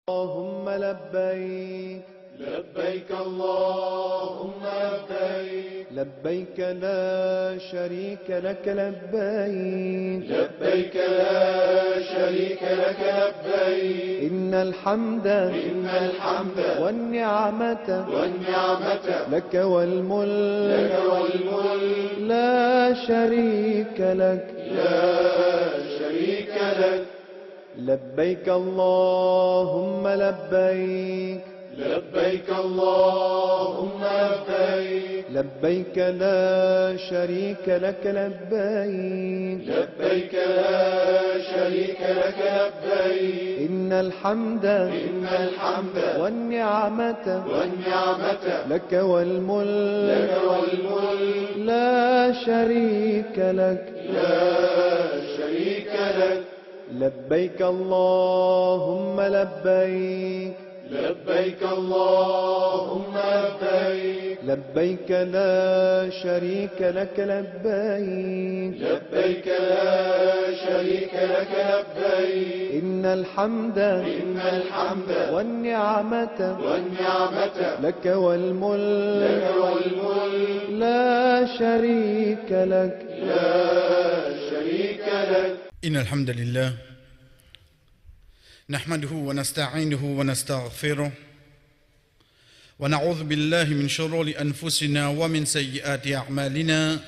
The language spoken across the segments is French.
اللهم لبيك لبيك اللهم لبيك لبيك لا شريك لك لبيك لبيك لا شريك لك لبيك إن الحمد والنعمة لك والملك لا شريك لك لبيك اللهم لبيك لبيك اللهم لبيك لبيك لا شريك لك لبيك لبيك لا شريك لك لبيك إن الحمد والنعمة لك والملك لا شريك لك لبيك اللهم لبيك لبيك اللهم لبيك لبيك لا شريك لك لبيك لبيك لا شريك لك لبيك إن الحمد والنعمة لك والملك لا شريك لك إن الحمد لله نحمده ونستعينه ونستغفره ونعوذ بالله من شرور أنفسنا ومن سيئات أعمالنا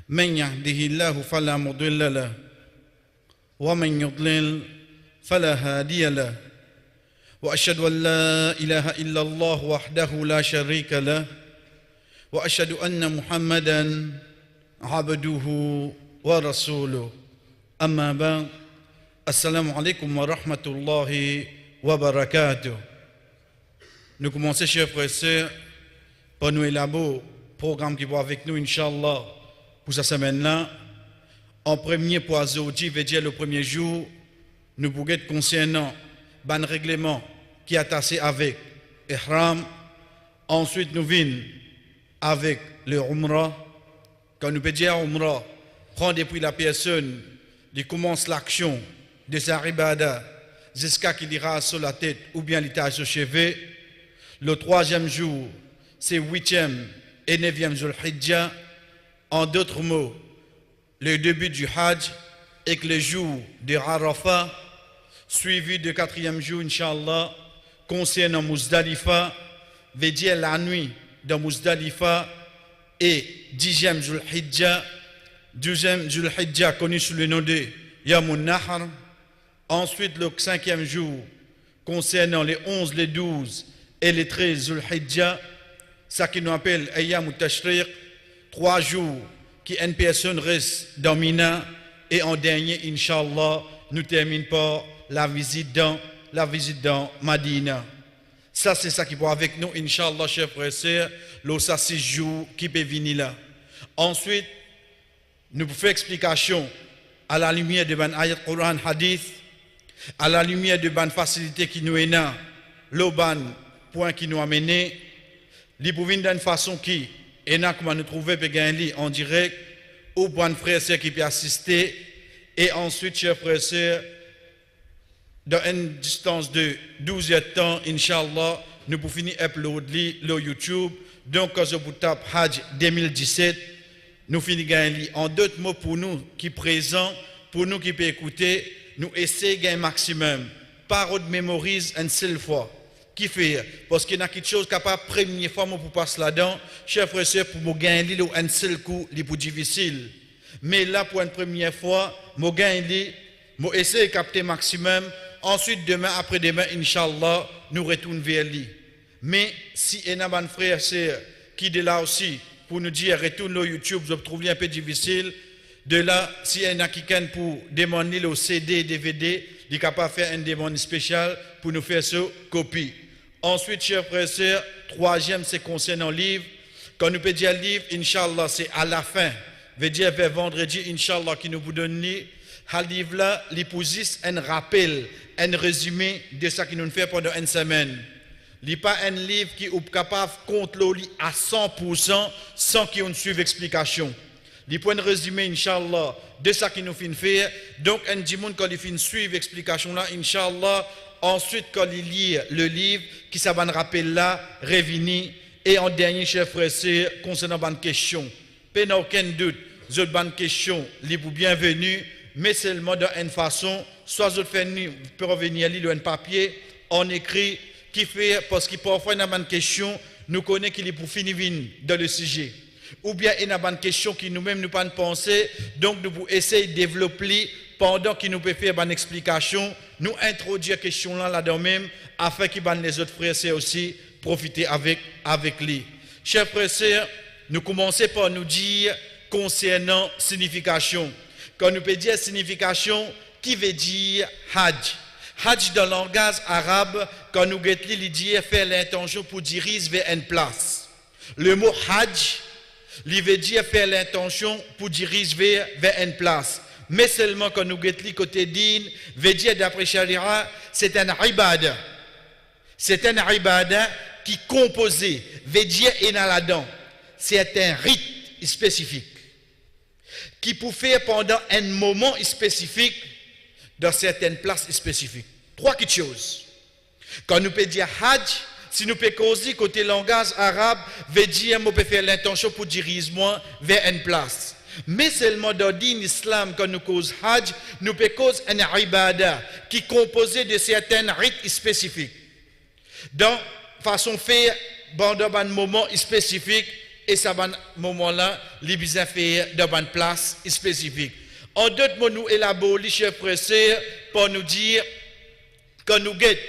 من يهده الله فلا مضل له ومن يضلل فلا هادي له وأشهد أن لا إله إلا الله وحده لا شريك له وأشهد أن محمدا عبده ورسوله أما بعد Assalamu alaikum wa rahmatullahi wa barakatuh. Nous commençons, chers frères et sœurs, par nous élaborer le programme qui va avec nous, Inch'Allah, pour cette semaine-là. En premier, pour aujourd'hui, veut dire le premier jour, nous pourrons être concernant le règlement qui est attaché avec Ihram. Ensuite, nous venons avec le Umrah. Quand nous pouvons dire Umrah, prendre depuis la personne qui commence l'action de sa ibada jusqu'à qu'il ira sur la tête ou bien l'état achevé. Le troisième jour, c'est 8e et 9e Zulhijjah. En d'autres mots, le début du Hajj et le jour de Arafah, suivi du 4e jour, Inch'Allah, concernant Muzdalifa, veut dire la nuit de Muzdalifa et 10e Zulhijjah, 12e Zulhijjah connu sous le nom de Yamun Nahar. Ensuite, le 5e jour, concernant les 11, les 12 et les 13 Zulhijjah, ça qui nous appelle Ayyam Tashriq, 3 jours qui une personne reste dans Mina, et en dernier, Inch'Allah, nous terminons par la visite dans Madina. Ça, c'est ça qui va avec nous, Inch'Allah, chers frères et sœurs, le 6 jours qui peut venir là. Ensuite, nous faisons explication à la lumière de ban ayat Quran Hadith, à la lumière de ban facilité qui nous est là, le ban point qui nous a mené, li pour venir d'une façon qui est là comment nous trouver en direct, ou ban frère sœur qui peut assister, et ensuite chers frères sœurs, dans une distance de 12 heures de temps, Inch'Allah, nous pouvons finir upload le YouTube, donc quand je vous tape Hajj 2017, nous finissons en d'autres mots pour nous qui présents, pour nous qui peut écouter, nous essayons un maximum. Parole de mémorise une seule fois. Qui fait? Parce qu'il y a quelque chose qui n'est pas la première fois pour passer là-dedans. Chers frères et sœurs, pour me gagner un seul coup, c'est plus difficile. Mais là, pour une première fois, je gagne, je essayer de capter maximum. Ensuite, demain, après-demain, Inch'Allah, nous retournons vers lui. Mais si il y a un frère et sœur qui est là aussi, pour nous dire retourne le YouTube, je trouve un peu difficile. De là, si y en a quelqu'un pour demander le CD, DVD, il est capable de faire une demande spéciale pour nous faire ce copie. Ensuite, chers frères et sœurs, troisième, c'est concernant le livre. Quand nous pouvons dire livre, Inch'Allah, c'est à la fin. Veut dire vers vendredi, Inch'Allah, qui nous vous donne le livre là, il pose un rappel, un résumé de ce qu'il nous fait pendant une semaine. Il n'est pas un livre qui est capable de contrôler à 100% sans qu'il y ait une suive explication. Il peut résumer, Inch'Allah, de ce qu'il nous fait faire. Donc, un dimanche, quand il fait une suive explication là, Inch'Allah, ensuite quand il lit le livre, qui ça va nous rappeler là, revenir, et en dernier, chers frères et sœurs, concernant une question, pas aucun doute, cette bonne question, libre bienvenue, mais seulement d'une façon, soit vous pouvez revenir lire un papier, on écrit, qui fait, parce que parfois, il y a une question, nous connaissons qu'il est pour finir dans le sujet. Ou bien, il y a une question qui nous-mêmes nous pas penser, donc nous pouvons essayer de développer pendant qu'il nous peut faire une explication, nous introduire la question là-dedans même, afin que les autres frères et sœurs aussi profiter avec lui. Chers frères et sœurs, nous commençons par nous dire concernant signification. Quand nous peut dire signification, qui veut dire Hajj? Hajj dans le langage arabe, quand nous il dit faire l'intention pour diriger vers une place. Le mot Hajj, il veut dire faire l'intention pour diriger vers une place. Mais seulement quand nous li côté din, veut dire d'après Sharia, c'est un ibada. C'est un ibada qui composé, veut dire là-dedans. C'est un rite spécifique qui peut faire pendant un moment spécifique dans certaines places spécifiques. Trois petites choses. Quand nous peut dire Hajj, si nous peut causer côté langage arabe, veut dire moi peut faire l'intention pour diriger moi vers une place. Mais seulement dans le din islam, quand nous cause Hajj, nous peut causer un ibada qui est composé de certains rites spécifiques. Dans façon faire dans un moment spécifique, et ça va moment-là, les besoins faire dans une place spécifique. En d'autres mots, nous élaborons, chers frères et sœurs, pour nous dire, quand nous guettons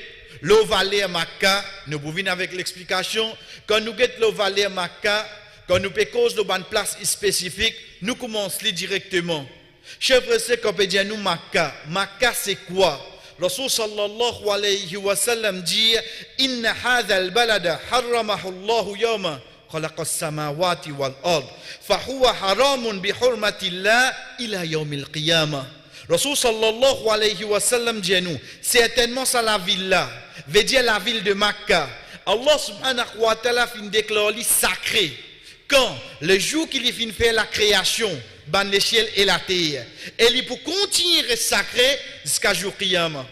l'eau vallée à Makkah, nous pouvons venir avec l'explication, quand nous guettons l'eau vallée à Makkah, quand nous pécons dans une place spécifique, nous commençons directement. Chers frères et sœurs, quand on peut dire nous Makkah, Makkah c'est quoi? Rasul sallallahu alayhi wa sallam dit, Inna hadha al-balada harramahu Allahu yawma. خلق السماوات والأرض فهو حرام بحرمة الله إلى يوم القيامة. Rasul sallallahu alayhi wa sallam dit nous, certainement ça la ville là, veut dire la ville de Makkah. Allah subhanahu wa ta'ala fin déclare sacré. Quand le jour qu'il fin faire la création, ban le ciel et la terre, et il pour continuer sacré jusqu'à jour Qiyamah.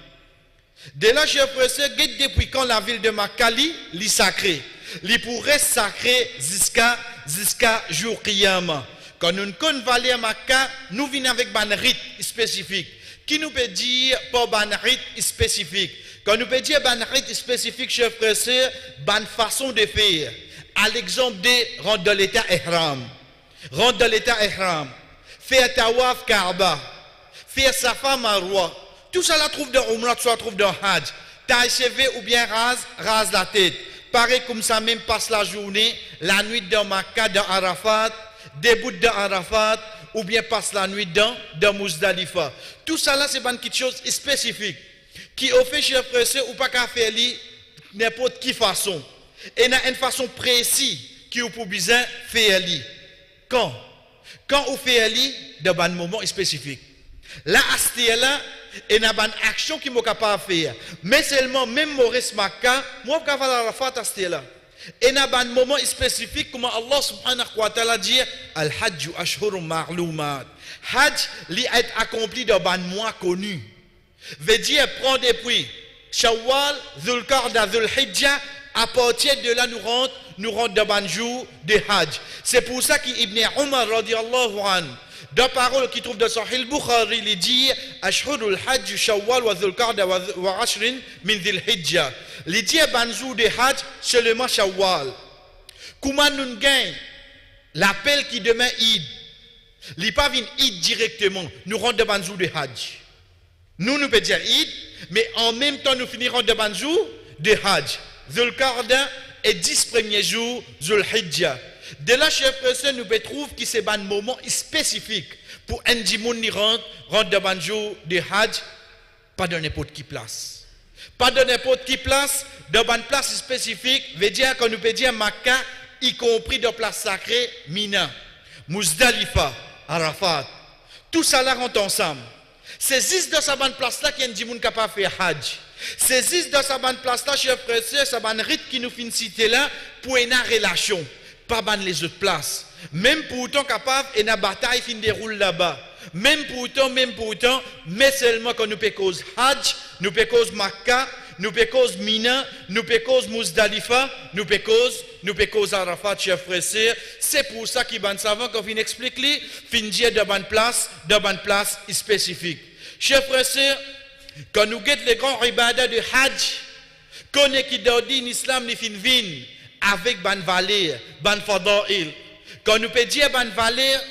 De là, chers frères et sœurs, depuis quand la ville de Makkah li sacré. Il pourrait sacré jusqu'à jour Qiyamah. Quand nous connaissons à Makkah, nous venons avec un rite spécifique. Qui nous peut dire pour un rite spécifique? Quand nous peut dire un rite spécifique, chers frères et sœurs, une façon de faire. À l'exemple de rentrer dans l'état ihram. Rentrer dans l'état ihram. Faire tawaf Kaaba. Faire Safa Marwa. Tout ça la trouve dans Umrah, tout ça la trouve dans Hajj. Taille cheveux ou bien rase la tête. Pareil comme ça même passe la journée, la nuit dans Makkah, dans Arafat, début dans Arafat, ou bien passe la nuit dans Muzdalifa. Tout ça là, c'est une petite chose spécifique qui offre, chers frères et sœurs, ou pas qu'à faire n'importe quelle façon. Et il y a une façon précise qui vous pouvez besoin faire. Quand vous faites dans un moment spécifique. Là, à ce là, il y a une action qui est capable de faire. Mais seulement, même Maurice Makkah, moi, je suis capable de faire à ce là. Et il y a un moment spécifique, comme Allah subhanahu wa ta'ala dit, Al-Hajj ashhurum ma'lumat. Hajj, est accompli dans un mois connu. Veut dire, prendre depuis Shawwal, Dhul-Qarda, Dhul-Hijjah, à partir de là, nous rentrons dans un jour de Hajj. C'est pour ça qu'Ibn Umar, radiallahu anhu, dans parole qui trouve dans Sahih al-Bukhari, il dit Ashhurul Hajj Shawwal wa Dhul-Qarda wa Ashrin min Dhul-Hijjah. Il dit ban jour de Hajj seulement Shawwal. Comment nous gagnons l'appel qui demain Eid? Il pas vient Eid directement. Nous rentrons dans ban jour de Hajj. Nous pouvons dire Eid, mais en même temps nous finirons dans ban jour de Hajj. Dhul-Qarda et 10 premiers jours Dhul-Hijjah. De là, chers frères, nous pouvons trouver que c'est un moment spécifique pour un dimoun qui rentre dans un jour de Hajj, pas dans n'importe qui place. Pas dans n'importe qui place, dans une place spécifique, veut dire qu'on nous peut dire Makkah, y compris dans place sacrée, Mina, Muzdalifa, Arafat. Tout ça là rentre ensemble. C'est juste dans cette bonne place-là qu'il y a un dimoun capable de faire Hajj. C'est juste dans cette bonne place-là, chers frères, c'est un rite qui nous fait citer là pour une relation. Pas ban les autres places. Même pourtant capable et la bataille fin déroule là-bas. Même pourtant, mais seulement quand nous peut cause Hajj, nous peut cause Makkah, nous peut cause Mina, nous peut cause Muzdalifa, nous peut cause Arafat, chers frères et sœurs. C'est pour ça qu'il ban savant qu'on vient expliquer, fin dire de bonne place spécifique. Chers frères et sœurs, quand nous guettons les grands ibadah de Hajj, connaît qui dit l'islam les fin vin avec ban valeur, ban fadail. Quand nous peut dire ban valeur,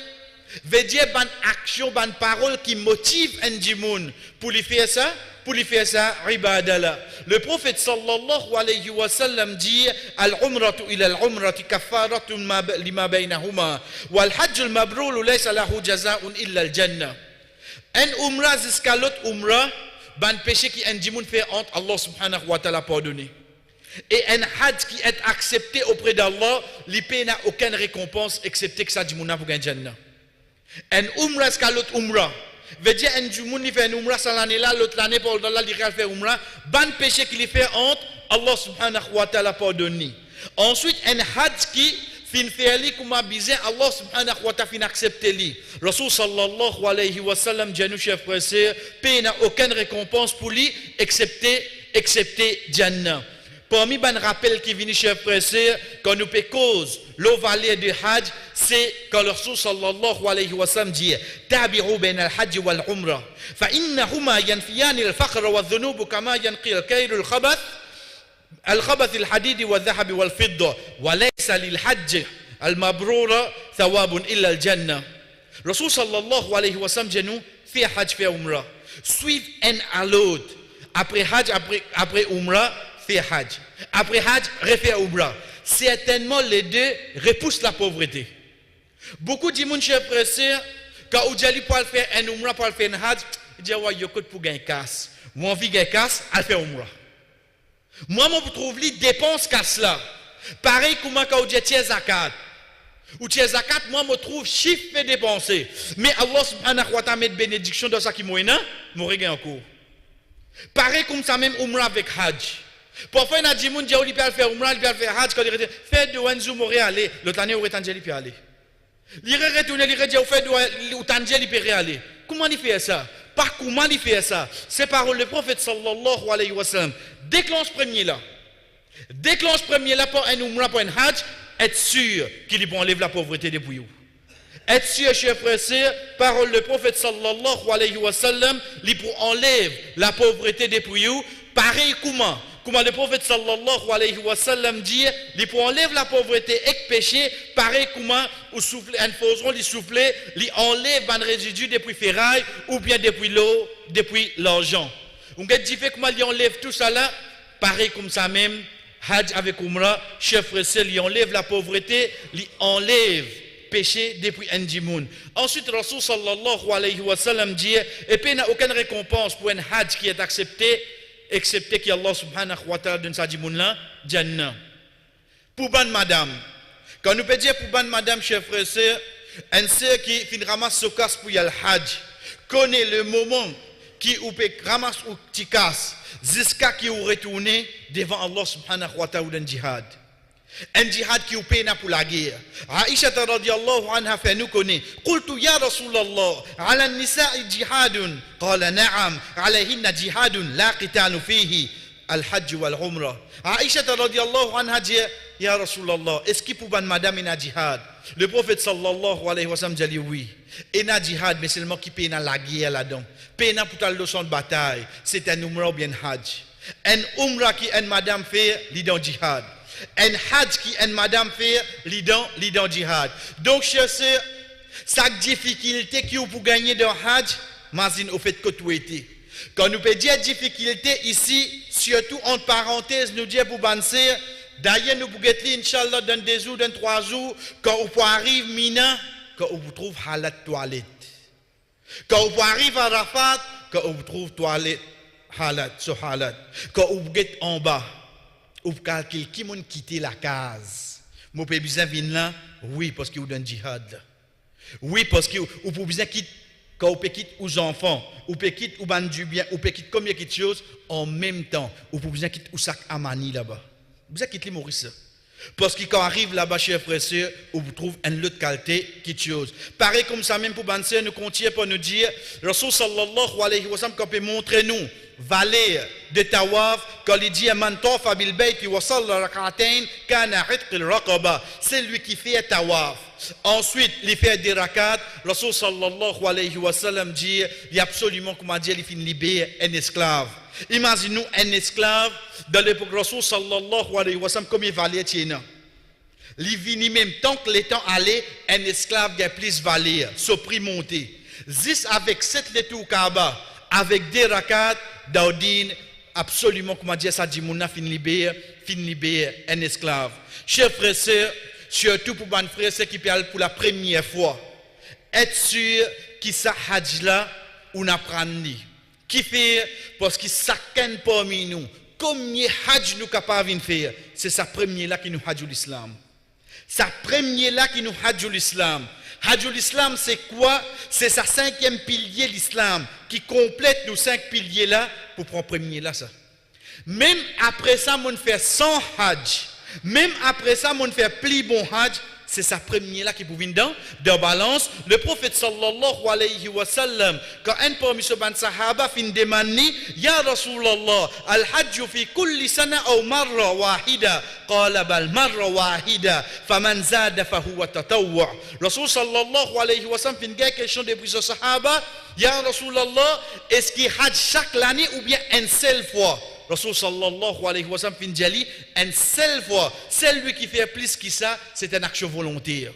veut dire ban action, ban parole qui motive un djimoun pour lui faire ça, ibadah là. Le prophète sallallahu alayhi wa sallam dit al-umratu ila al-umrati kaffaratun lima baynahuma wal hajj al-mabrur laysa lahu jazaa'un illa al-jannah. Un umrah jusqu'à l'autre umrah, ban péché qui un djimoun fait entre Allah subhanahu wa ta'ala pardonné. Et un hajj qui est accepté auprès d'Allah, l'IP n'a aucune récompense excepté que ça djimouna pour gagner jannah. Un umrah jusqu'à l'autre umrah. Veut dire un djimoun qui fait un umrah cette année-là, l'autre année pour Allah il fait umrah, ban péché qui fait entre Allah subhanahu wa ta'ala pardonné. Ensuite un hajj qui fin faire comme abisé Allah subhanahu wa ta'ala fin accepter li. Rasul sallallahu alayhi wa sallam dit nous chers frères et sœurs, paix n'a aucune récompense pour lui excepté Jannah. Parmi les rappels qui viennent chers frères et sœurs, quand nous peut cause l'eau valeur de Hajj, c'est quand le Rasul sallallahu alayhi wa sallam dit tabi'u bain al-hajj wal umrah fa innahuma yanfiyan al-faqr wa adh-dhunub kama yanqi al-kayr al-khabath الخبث الحديد والذهب والفضة وليس للحج المبرور ثواب إلا الجنة. Rasul sallallahu alayhi wa sallam dit nous fait hajj fait umrah suivre un à l'autre après hajj après umrah fait hajj après hajj refaire umrah. Certainement les deux repoussent la pauvreté. Beaucoup de monde chers frères et sœurs quand on dit pour faire un umrah pour faire un hajj il dit ouais yo pour gagner casse moi envie gagner casse à faire umrah. Moi, je trouve les dépenses qu'à cela. Pareil comme quand on dit zakat. Ou zakat, moi, je trouve chiffre fait dépenser. Mais Allah subhanahu wa ta'ala met bénédiction dans ça qui m'a regardé encore. Pareil comme ça même umrah avec hajj. Parfois, il y a des gens qui disent faire umrah, il peut faire hajj, quand il dit fait de Wanzou m'aurait aller, l'autre année, où est il peut aller. Il retourne, il dit fait de Tangel, il peut aller. Comment il fait ça? Pas comment il fait ça. C'est par le prophète sallallahu alayhi wa sallam. Déclenche premier là pour un umrah, pour un hajj, être sûr qu'il peut enlever la pauvreté des bouillons. Être sûr, chers frères et sœurs, parole le prophète sallallahu alayhi wa sallam, il peut enlever la pauvreté des bouillons. Pareil comment le prophète sallallahu alayhi wa sallam dit, il peut enlever la pauvreté et le péché, pareil comment ou souffler, un fauseron, il souffler, il enlève un résidu depuis ferraille ou bien depuis l'eau, depuis l'argent. On a dit comment il enlève tout ça là, pareil comme ça même, hajj avec umrah, chef frère, il enlève la pauvreté, il enlève péché depuis un djimoun. Ensuite, Rasul sallallahu alayhi wa sallam dit, et puis il n'y a aucune récompense pour un hajj qui est accepté, excepté qu'Allah subhanahu wa ta'ala donne sa djimoun là, Jannah. Pour ban madame, quand nous peut dire pour ban madame, chef frère, un sœur qui fin ramasse ce casse pour y aller hajj, connaît le moment qui ou peut ramasser ou qui casse jusqu'à qui ou retourner devant Allah subhanahu wa ta'ala dans jihad. Un jihad qui ou peine pour la guerre. Aïcha radiyallahu anha fait nous connaît. قلت يا رسول الله على النساء جهاد قال نعم عليهن جهاد لا قتال فيه الحج والعمرة. Aïcha radiyallahu anha dit Ya Rasulallah, est-ce qu'il peut ban madame in jihad? Le prophète sallallahu alayhi wa sallam dit oui. Et na jihad, mais seulement qui paye la guerre là-dedans. Paye pour ta leçon de bataille. C'est un umrah ou bien hajj. Un umrah qui une madame fait, li dans jihad. Un hajj qui une madame fait, li dans jihad. Donc, chers sœurs, sa difficulté qui vous pour gagner dans hajj, mazine au fait que tout était. Quand nous peut dire difficulté ici, surtout entre parenthèses, nous dire pour banser, d'ailleurs nous pouvons être Inch'Allah dans 2 jours, dans 3 jours, quand vous arrivez Mina, quand vous trouvez halat toilette. Quand vous arrivez à Rafat, quand vous trouvez toilette, halat, so halat. Quand vous êtes en bas, vous calculez qui m'a quitté la case. Vous pouvez besoin de venir là, oui, parce que vous êtes dans djihad là. Oui, parce que vous pouvez besoin quitter. Quand vous quittez aux enfants, vous quittez ou ban du bien, vous quittez combien de choses en même temps, vous pouvez quitter ou sac Amani là-bas. Vous quittez les Maurice. Parce que quand on arrive là-bas, chers frères et sœurs, on vous trouve une autre qualité qui chose. Pareil comme ça, même pour Banser, nous continuons pour nous dire, Rasul sallallahu alayhi wa sallam, quand peut montrer nous, vallée de Tawaf, quand il dit Man tawafa bil bayti wa salla rak'atayn kana itq al-raqaba, c'est lui qui fait Tawaf. Ensuite, il fait des rakats. Rasul sallallahu alayhi wa sallam dit il y a absolument, comment dire, il finit libérer un esclave. Imaginez-nous un esclave dans l'époque Rasul sallallahu alayhi wa sallam, combien valait il? Il finit même tant que le temps allait, un esclave qui a plus valeur, ce prix monté. 10 avec 7 les tours Kaaba, avec des rakats, Daudine, absolument, comment dire, ça dit, mouna fin libérer un esclave. Chers frères et sœurs, surtout pour les frères et sœurs qui parlent pour la première fois, être sûr que ça hajj là, on apprend ni. Qui fait, parce que chacun parmi nous, combien hajj nous capables de faire, c'est sa première là qui nous hajj l'islam. Sa première là qui nous hajj l'islam. Hajj l'islam, c'est quoi? C'est sa 5e pilier l'islam qui complète nos 5 piliers là pour prendre premier là ça. Même après ça, on fait 100 hajj. Même après ça, on fait plus bon hajj. C'est sa première là qui peut venir dans balance. Le prophète sallallahu alayhi wa sallam, quand un parmi ce ban sahaba fin demande, Ya Rasulallah, al-hajj fi kulli sana ou marra wahida, qala bal marra wahida, faman zada fahuwa tatawwa. Rasul sallallahu alayhi wa sallam fin gay question de ce sahaba, Ya Rasulallah, est-ce qu'il hajj chaque année ou bien une seule fois? Rasul sallallahu alayhi wa sallam fin jali, une seule fois, celui qui fait plus que ça, c'est un action volontaire.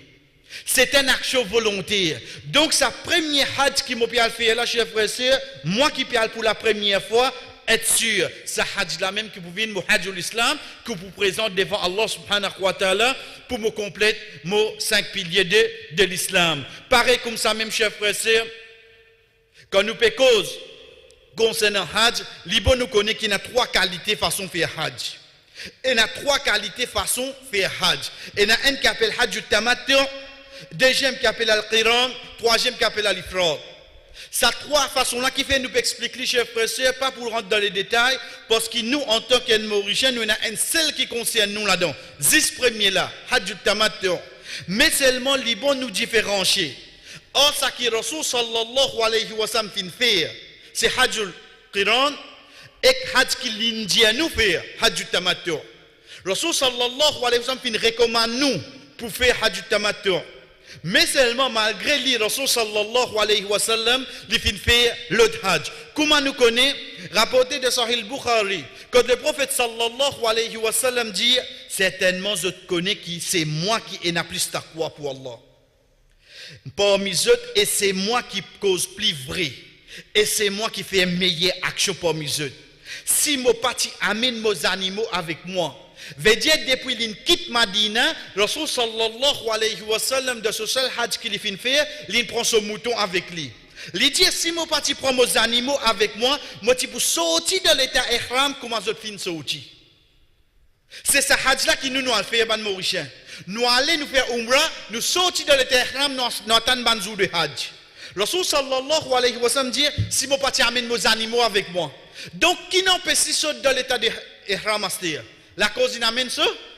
C'est un action volontaire. Donc sa première hajj qui m'a fait là, chers frères et sœurs, moi qui parle pour la première fois, être sûr, sa hajj là même que vous venez mon hajj l'islam, que vous présente devant Allah subhanahu wa ta'ala, pour me compléter mes 5 piliers de l'islam. Pareil comme ça même, chers frères et sœurs, quand nous pécons, concernant Hajj, Libo nous connaît qu'il y a 3 qualités façon de faire Hajj. Il y a 3 qualités façon de faire Hajj. Il y a un qui appelle Hajj Tamattu, deuxième qui appelle Al-Qiran, troisième qui appelle Al-Ifrad. Ces 3 façons-là qui fait nous expliquer, chers frères et sœurs, pas pour rentrer dans les détails, parce que nous, en tant que Mauriciens, nous avons un seul qui concerne nous là-dedans. 10 premiers là, Hajj Tamattu. Mais seulement Libo nous différencie. Or, ce qui Rasul sallallahu alayhi wa sallam fait, c'est Hajj al-Qiran et Hajj qui l'Indien nous fait, Hajj al-Tamattu. Rasul sallallahu alayhi wa sallam recommande nous pour faire Hajj al-Tamattu. Mais seulement malgré lui, Rasul sallallahu alayhi wa sallam, il fait l'autre Hajj. Comment nous connaît? Rapporté de Sahih al-Bukhari, quand le prophète sallallahu alayhi wa sallam dit, certainement je te connais qui c'est moi qui ai plus taqwa pour Allah. Parmi eux, et c'est moi qui cause plus vrai. Et c'est moi qui fais une meilleure action parmi eux. Si mon parti amène mes animaux avec moi, veut dire depuis qu'il quitte Madina, Rasul sallallahu alayhi wa sallam de ce seul hajj qu'il fait, il prend son mouton avec lui. Il dit si mon parti prend mes animaux avec moi, moi tu peux sortir de l'état ihram comment je fin sortir. C'est ce hajj là qui nous a fait ban Mauricien. Nous allons nous faire umrah, nous sortir de l'état ihram nous attendre ban jour de hajj. Rasul sallallahu alayhi wa sallam dit si mon parti amène mes animaux avec moi. Donc qui n'empêche ça dans l'état de ihram astir? La cause il amène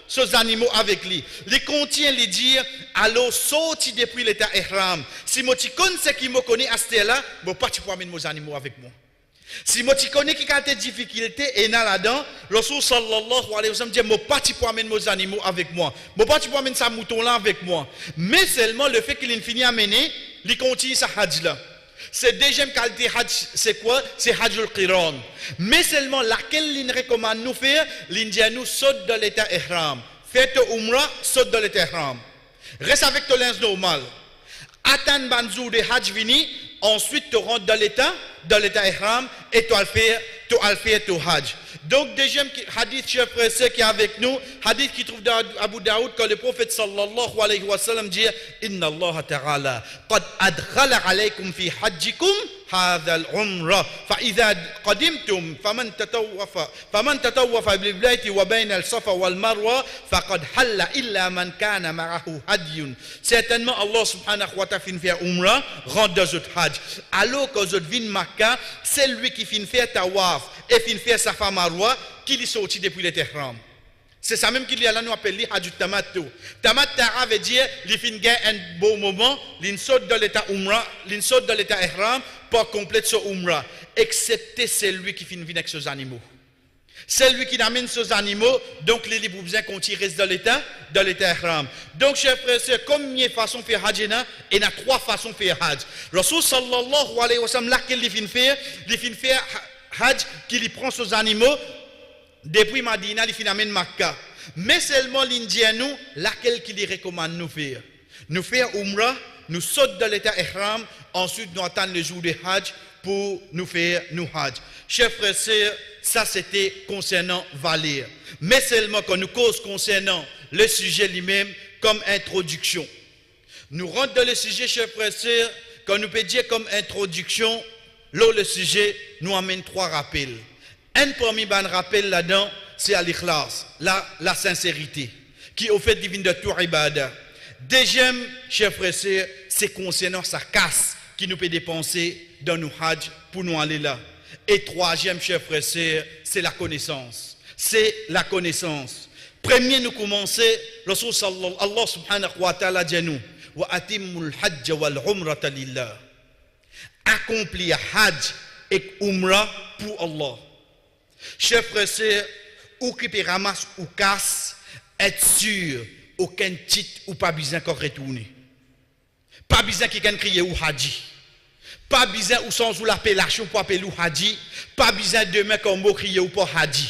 ces animaux avec lui. Il contient les dire alors sorti depuis l'état ihram. Si moi tu connais ce qui me connaît astir là, mon parti pour amener mes animaux avec moi. Si moi tu connais qui a des difficultés et là-dedans, Rasul sallallahu alayhi wa sallam dit mon parti pour amener mes animaux avec moi. Mon parti pour amener sa mouton là avec moi. Mais seulement le fait qu'il finit à mener, il continue sa hajj là. Cette deuxième qualité hajj, c'est quoi? C'est hajj al-Qiran. Mais seulement laquelle il recommande nous faire, l'Indien nous saute dans l'état ihram. Faites umrah, saute dans l'état ihram. Reste avec ton linge normal. Attends banzou de hajj vini, ensuite tu rentres dans l'état ihram et tu as fait ton hajj. Donc deuxième hadith, chers frères et sœurs qui est avec nous, hadith qui trouve dans Abu Daoud quand le prophète sallallahu alayhi wa sallam dit Inna Allah ta'ala qad adkhala alaykum fi hajjikum هذا العمرة فإذا قدمتم فمن تطوف بالبيت وبين الصفا والمروة فقد حل إلا من كان معه هدي. Certainement Allah subhanahu wa ta'ala fait umrah rentre dans le hajj. Alors que je viens Makkah, c'est lui qui fait faire tawaf et fait safa marwa qui est sorti depuis les ihram. C'est ça même qu'il y a là nous appelle Hajj Tamattu. Tamattu veut dire il fin gain un beau moment, il saute dans l'état umrah, il saute dans l'état ihram pour compléter ce umrah. excepté celui qui finit avec ses animaux. Celui qui amène ses animaux, donc les libres besoin qu'on tire dans l'état ihram. Donc, chers frères et sœurs, comme il y a façon de faire hajj, il y a 3 façons de faire hajj. Rasul sallallahu alayhi wa sallam, laquelle il finit faire hajj, qu'il prend ses animaux, depuis Madina, il finit amène Makkah. Mais seulement l'Indien, nous, laquelle qu'il recommande nous faire. Nous faire umrah, nous sautons dans l'état ihram, ensuite nous attendons le jour de hajj pour nous faire nous hajj. Chers frères et sœurs, ça c'était concernant Valir. Mais seulement quand nous cause concernant le sujet lui-même comme introduction. Nous rentrons dans le sujet, chers frères et sœurs, quand nous peut dire comme introduction, là le sujet nous amène 3 rappels. Un premier rappel là-dedans, c'est à l'ikhlas, la sincérité, qui au fait divine de tout ibadah. Deuxième, chers frères et sœurs, c'est concernant sa casse qui nous peut dépenser dans nos hajj pour nous aller là. Et troisième, chers frères et sœurs, c'est la connaissance. C'est la connaissance. Premier, nous commençons, Allah subhanahu wa ta'ala dit nous, wa atimmul hajj wal umrata lillah. Accomplir hajj et umrah pour Allah. Chers frères et sœurs, ou qui peut ramasser ou casse, être sûr, aucun titre ou pas besoin qu'on retourne. Pas besoin qu'il y crier ou haji. Pas besoin ou sans ou l'appellation pour appeler ou haji. Pas besoin demain qu'on mot crier ou pas haji.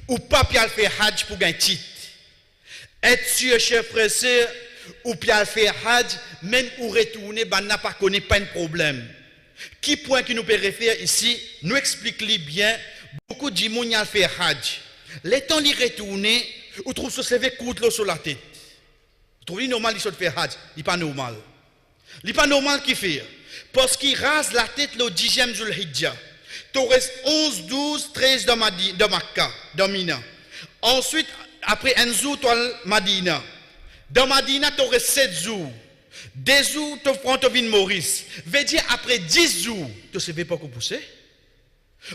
Ou pas puis faire hajj pour gagner titre. Être sûr, chers frères et sœurs, ou puis faire hajj, même ou retourner, ben n'a pas connu pas un problème. Qui point qui nous peut référer ici, nous explique-lui bien, beaucoup de gens qui ont fait hajj. Les temps d'y retourner, ou trouve se lever coup de sur la tête. Vous trouvez normal de faire hajj? Il n'est pas normal. Il n'est pas normal qu'il fait. Parce qu'il rase la tête le 10e Zulhijjah. Tu restes 11, 12, 13 dans Makkah, dans Mina. Ensuite, après un jour, tu as Madina. Dans Madina, tu restes 7 jours. 2 jours, tu prends ton vin Maurice. Veut dire, après 10 jours, tu ne sais pas quoi pousser.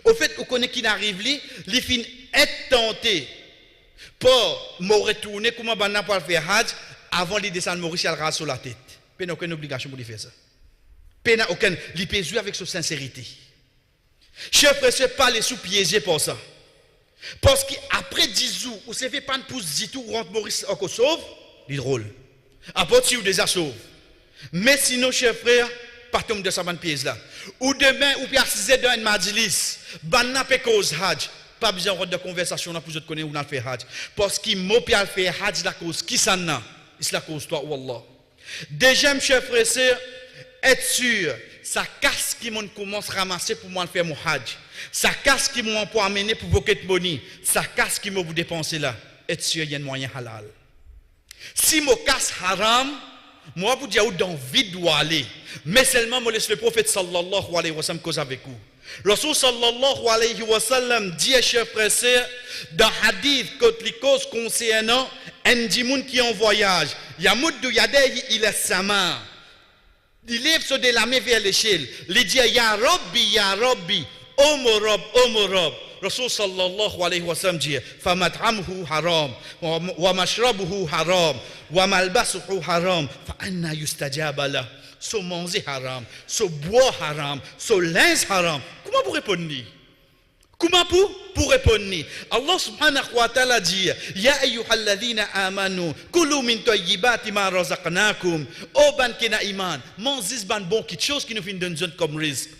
Au fait, vous connaissez qui n'arrive là, il finit être tenté pour me retourner, comment on peut faire hajj avant de descendre Maurice, il rase sur la tête. Il n'y a aucune obligation pour faire ça. Il n'y a aucune, il peut jouer avec sa sincérité. Chers frères, ce n'est pas les sous-piégés pour ça. Parce qu'après 10 jours, vous ne savez pas de pouce 10 tours, rentre Maurice encore sauve, il est drôle. Après, si vous déjà sauve. Mais sinon, chers frères, pas tomber de sa bonne pièce là. Ou demain, ou bien assiser dans une majlis, banna pe cause hajj. Pas besoin de conversation là pour vous connaître où on fait hajj. Parce qu'il m'a pas fait hajj la cause qui s'en a. C'est la cause toi ou Allah. Deuxième, chers frères et sœurs, être sûr, sa casse qui m'on commence à ramasser pour moi faire mon hajj. Sa casse qui m'ont pour amener pour pocket money. Sa casse qui m'a vous dépenser là. Être sûr, il y a un moyen halal. Si mon casse haram, moi vous dire où dans vide doit aller. Mais seulement moi laisse le prophète sallallahu alayhi wa sallam cause avec vous. Rasul sallallahu alayhi wa sallam dit, chers frères et sœurs, dans hadith, quand les causes concernant un djimoun qui est en voyage, Yamuddu yadehi ila sama. Il lève sur de la main vers l'échelle. Il dit, Ya Rabbi, O mon Rob. Rasul sallallahu alayhi wa sallam dit, Famat'amhu haram, wa mashrabuhu haram, wa malbasuhu haram, fa anna yustajaba lah. So manger haram, so boire haram, so linge haram. Comment vous répondez? Comment pour répondre? Allah subhanahu wa ta'ala dit, Ya ayyuhalladhina amanu, kulu min tayyibati ma razaqnakum. Oh ban kena iman, mangez ban bon quelque chose qui nous fait donner comme risque.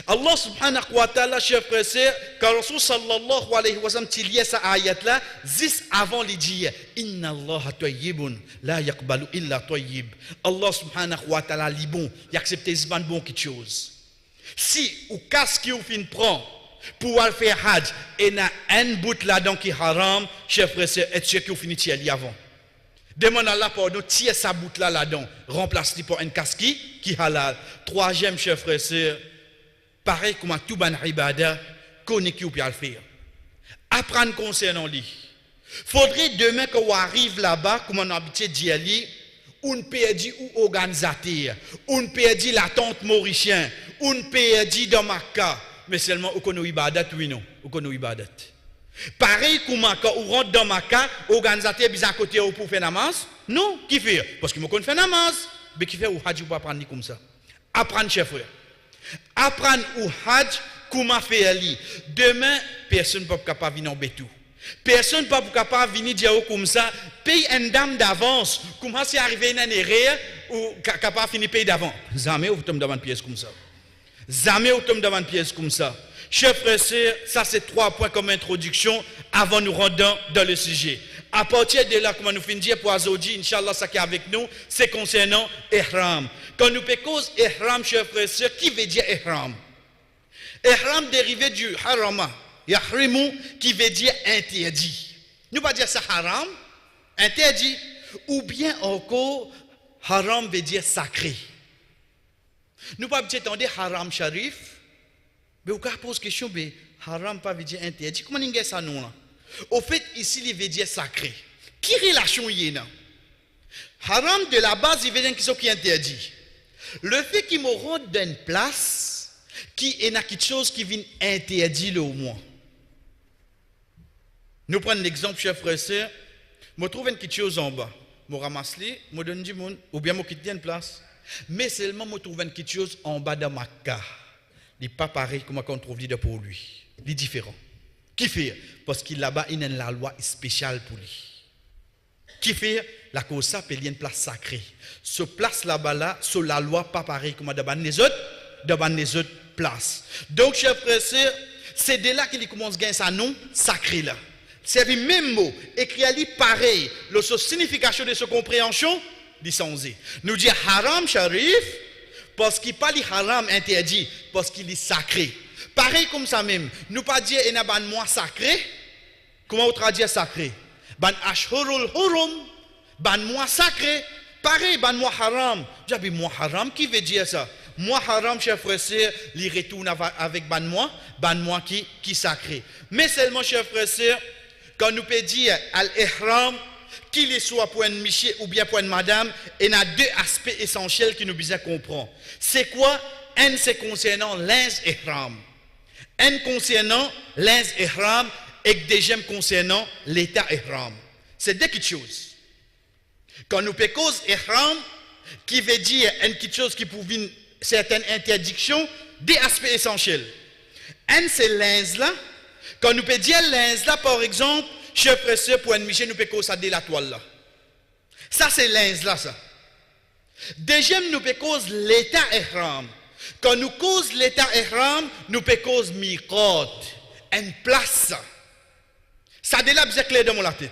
Allah subhanahu wa ta'ala, chers frères et sœurs, quand Rasul sallallahu alayhi wa sallam tiliait sa ayat là, juste avant les dire, Inna Allah tayyibun, la yaqbalu illa tayyib. Allah subhanahu wa ta'ala li bon, il accepte ce bon quelque chose. Si ou casse qui ou fin prend pour aller faire hajj et na un bout là-dedans qui haram, chers frères et sœurs, est sûr qu'il finit tirer avant. Demande à Allah pour nous tirer sa bout là-dedans, remplace-le pour un casse qui halal. Troisième, chers frères et sœurs, pareil comme tout ban ibada, connaît qui ou bien le faire. Apprendre concernant lui. Faudrait demain qu'on arrive là-bas, comme on a habitué d'y aller, on perdit ou organisateur, on perdit la tante mauricien, on perdit dans Makkah, mais seulement on connaît ibadat, oui non, on connaît ibadat. Pareil comme quand on rentre dans Makkah, organisateur bizarre à côté pour faire namaz, non, qui fait? Parce qu'il me connaît faire namaz, mais qui fait ou hajj pour apprendre comme ça. Apprendre chef frère. Apprendre ou hajj comment faire li. Demain, personne ne peut pas venir en bétou. Personne ne peut pas venir dire comme ça, paye une dame d'avance, comment c'est arrivé une année ou capable finir payer d'avance. Jamais vous tombez devant une pièce comme ça. Jamais vous tombez devant une pièce comme ça. Chers frères et sœurs, ça c'est 3 points comme introduction avant nous rendre dans le sujet. À partir de là, comment nous finissons pour Azodi, Inch'Allah, ça qui est avec nous, c'est concernant Ihram. Quand nous pécons Ihram, chers frères et sœurs, qui veut dire Ihram? Ihram dérivé du harama, yahrimu, qui veut dire interdit. Nous pas dire ça haram, interdit, ou bien encore haram veut dire sacré. Nous pas dire attendez haram sharif, mais vous pouvez poser question, mais haram pas veut dire interdit. Comment on ça non là? Au fait, ici, il veut dire sacré. Qui relation y est là? Haram de la base, il veut dire qui est interdit. Le fait qu'il me rende dans une place qui est quelque chose qui vient interdit le au moins. Nous prenons l'exemple, chers frères et sœurs. Je trouve quelque chose en bas. Je ramasse les, je donne du monde, ou bien je quitte une place. Mais seulement je trouve quelque chose en bas de ma carte. Il n'est pas pareil comme on trouve pour lui. Il est différent. Qui fait? Parce qu'il là-bas, il y a une loi spéciale pour lui. Qui fait? La cause ça, il y a une place sacrée. Ce place là-bas, là, sur la loi, pas pareil comme dans les autres places. Donc, chers frères et sœurs, c'est de là qu'il commence à gagner sa nom sacré là. C'est le même mot, écrit à lui pareil. La signification de sa compréhension, dit nous dit haram sharif, parce qu'il parle haram interdit, parce qu'il est sacré. Pareil comme ça même, nous pas dire il y a un mois sacré. Comment on traduit sacré? Ban ashhurul hurum, ban mois sacré. Pareil, ban mois haram. J'avais mois haram, qui veut dire ça? Mois haram, chers frères et sœurs, il retourne avec ban mois qui sacré. Mais seulement, chers frères et sœurs, quand nous peut dire al-ihram, qu'il soit pour un monsieur ou bien pour une madame, il y a 2 aspects essentiels qui nous besoin comprendre. C'est quoi? Un, c'est concernant linge ihram. Un concernant linge ihram et deuxième concernant l'état ihram. C'est 2 petites choses. Quand nous pécons ihram, qui veut dire une petite chose qui prouve une certaine interdiction, 2 aspects essentiels. Un, c'est linge là. Quand nous peut dire linge là, par exemple, chers frères et sœurs, pour un monsieur, nous pécons ça de la toile là. Ça, c'est linge là, ça. Deuxième, nous pécons l'état ihram. Quand nous cause l'état ihram, nous peut cause miqat, une place. Ça de là bien clair dans mon tête.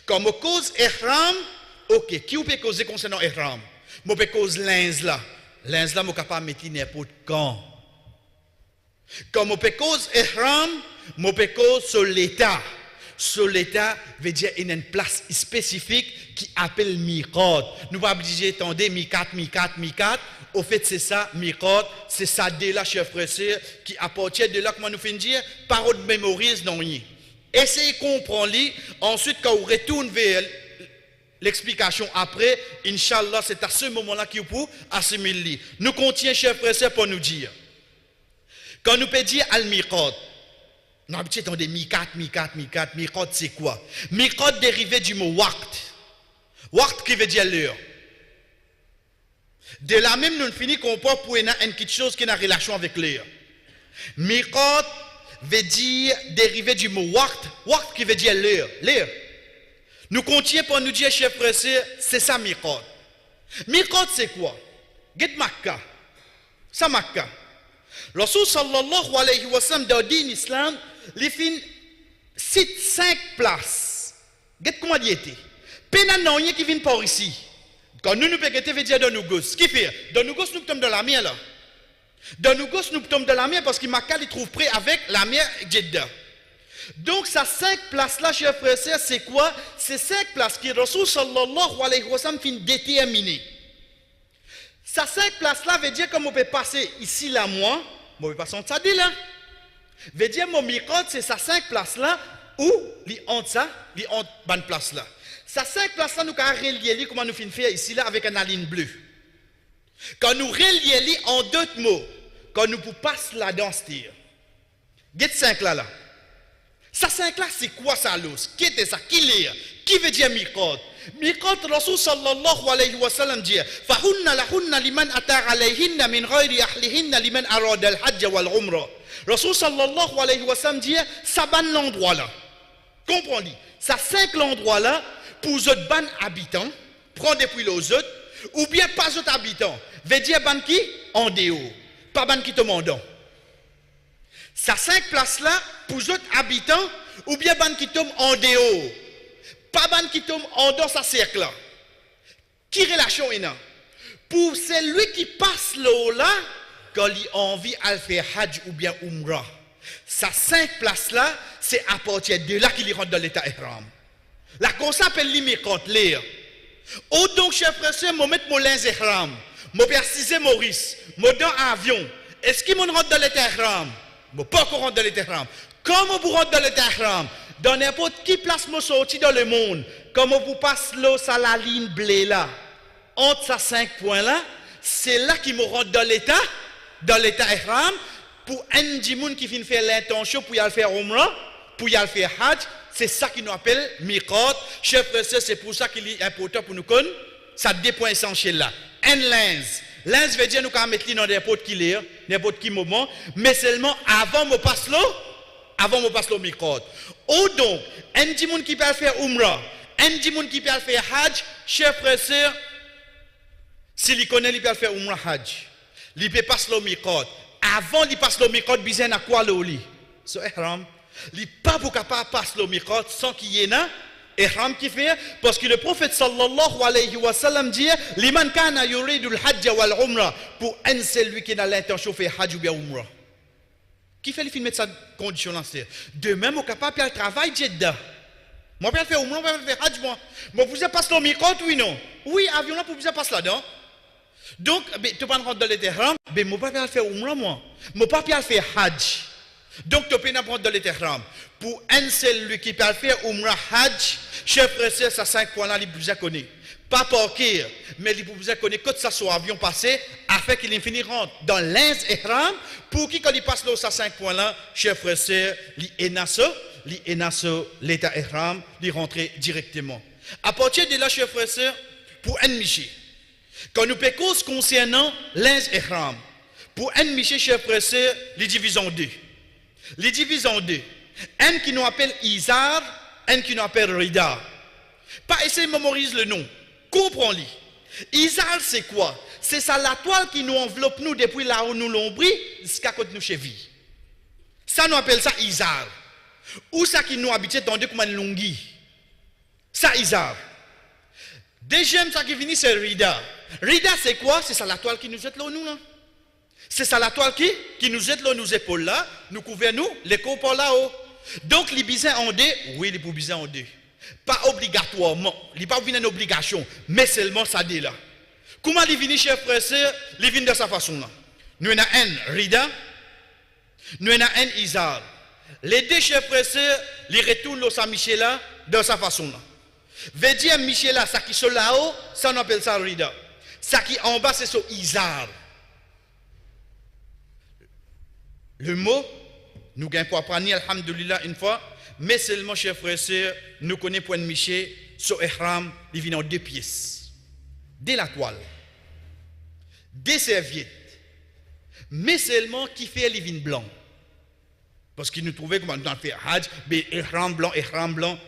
Quand nous cause ihram, ok, qui vous peut causer concernant ihram? Moi peut cause linge là. Linge là, moi capable mettre n'importe quand. Quand nous peut cause ihram, moi peut cause sur l'état. Sur l'état veut dire une place spécifique qui appelle miqat. Nous pas obligé attendre miqat. Au fait, c'est ça, miqat, c'est ça de là, chers frères et sœurs, qui appartient de là, comment nous faisons dire, parole de mémorise, non, essayez de comprendre, ensuite, quand vous retournez vers l'explication après, Inch'Allah, c'est à ce moment-là qu'il faut assimiler. Nous continuons, chers frères et sœurs, pour nous dire, quand nous peut dire al-miqat, nous avons des miqat, c'est quoi? Miqat dérivé du mot waqt. Waqt qui veut dire l'heure. De la même, nous finissons qu'on peut pour une petite chose qui a une relation avec l'heure. Miqat veut dire dérivé du mot waqt. Waqt qui veut dire l'heure. Nous continuons pour nous dire, chers frères et sœurs, c'est ça miqat. Miqat c'est quoi? Get Makkah. Ça Makkah. Rasul sallallahu alayhi wa sallam dans le din islam, il fin cite 5 places. Get comment il était? Pénan non qui vient par ici. Quand nous péqueter veut dire dans nous gosses. Qui fait? Dans nous gosses nous tombons dans la mer là. Dans nous gosses nous tombons dans la mer parce que Makkah il trouve près avec la mer Jeddah. Donc ça 5 places là, chers frères et sœurs, c'est quoi? C'est 5 places que Rasul sallallahu alayhi wa sallam fin déterminer. Ça 5 places là veut dire comme on peut passer ici là moi, on peut passer en ça dit là. Veut dire mon miqat c'est ça 5 places là où li entre ça, li entre bonne place là. Ça 5 places là nous ca relier comment nous fin faire ici là avec une ligne bleue. Quand nous relier en d'autres mots, quand nous pour passer la danse dire. Get 5 là. Ça 5 là c'est quoi ça l'os? Qui est ça? Qui l'est? Qui veut dire miqat? Miqat Rasul sallallahu alayhi wa sallam dit fahunna lahunna liman ata alayhinna min ghayri ahlihinna liman arada al-hajj wal umrah. Rasul sallallahu alayhi wa sallam dit, ça ban l'endroit là. Comprenez, ça 5 l'endroit là, pour les autres ban habitants, prendre depuis les autres, ou bien pas autres habitants. Veut dire ban qui? En dehors. Pas ban qui te mandant. Ça 5 places là, pour les autres habitants, ou bien ban qui tombe en dehors. Pas ban qui tombe en dehors, ça cercle là. Qui relation est là? Pour celui qui passe l'eau là, quand il a envie de faire Hajj ou bien Umrah. Ça 5 places là, c'est à partir de là qu'il rentre dans l'état ihram. La qu'on s'appelle l'imigrant l'air. Oh donc, chef frère, je mets mon linge ihram, je persiste Maurice, je dans avion. Est-ce qu'il rentre dans l'état ihram? Je pas encore rentre dans l'état ihram. Comment vous rentrez dans l'état ihram? Dans n'importe qui place me sorti dans le monde, comment vous passez l'eau sur la ligne bleue là, entre ces 5 points là, c'est là qu'il me rentre dans l'état ihram. Pour un djimoun qui vient faire l'intention pour y aller faire Umrah, pour y aller faire Hajj, c'est ça qui nous appelle miqat. Chef frère, c'est pour ça qu'il est important pour nous connaître. Ça 2 points essentiels là. Un lens. Lens veut dire nous quand mettre dans n'importe qui moment, mais seulement avant me passe l'eau miqat. Ou donc, un djimoun qui peut faire Umrah, un djimoun qui peut faire Hajj, chef frère, s'il connaît, il peut faire Umrah Hajj. Il peut passer l'eau miqat. Avant de passer le miqat, il y a quoi le lit? Ce ihram, il n'est pas capable de passer le miqat sans qu'il y ait un ihram qui fait, parce que le prophète sallallahu alayhi wa sallam dit, liman kana yuridul hajj wal umrah, pour un celui qui a l'intention de faire hajj ou bien umrah. Qui fait le film de cette condition là? De même, on est capable de travailler Jeddah. Moi, je vais faire umrah, je vais faire hajj, moi. Mais vous avez passé le miqat, oui, non? Oui, avion là, pour vous passer là-dedans. Donc, tu vas rentrer dans l'Étihram, mais je ne peux pas faire Umrah, moi. Je ne peux pas faire Hajj. Donc, tu peux pas rentrer dans l'Étihram. Pour un seul lui qui peut faire Umrah Hajj, chef frère, ça 5 points là, il vous connaît. Pas parquer, mais il vous connaît quand ça soit avion passé, afin qu'il finisse rentre dans l'Ihram, pour qui quand il passe là, ça 5 points là, chef frère, il est l'État Ihram, il rentre directement. À partir de là, chef frère, pour un miché. Quand nous pécons concernant l'ins ihram, pour un miché chef frère, les divise en 2. Les divise en 2. Un qui nous appelle Izar, un qui nous appelle Rida. Pas essayer de mémoriser le nom. Comprends-le. Izar, c'est quoi? C'est ça la toile qui nous enveloppe nous depuis là où nous l'ombris jusqu'à côté de nos chevilles. Ça nous appelle ça Izar. Ou ça qui nous habite dans deux comme un longi. Ça Izar. Deuxième, ça qui finit, c'est Rida. Rida, c'est quoi? C'est ça la toile qui nous jette là, nous, là. C'est ça la toile qui nous jette là, nos épaules là, nous couvre nous, les corps par là-haut. Donc, les bisins en 2, oui, les bisins en 2. Pas obligatoirement, il n'est pas une obligation, mais seulement ça dit là. Comment les vini, chers frères, les vini de sa façon là? Nous avons un Rida, nous avons un Izar. Les deux chers frères, les retournent au Saint-Michel là, de sa façon là. Veut dire Michel là, ça qui sont là-haut, ça on appelle ça Rida. Ça qui en bas, c'est son Izar. Le mot, nous gagnons pour apprendre, alhamdulillah, une fois, mais seulement, chers frères et sœurs, nous connaissons point de Michel, son ihram, il vient en 2 pièces. De la toile, des serviettes, mais seulement qui fait les vins blancs. Parce qu'il nous trouvait comme on fait Hajj, mais ihram blanc,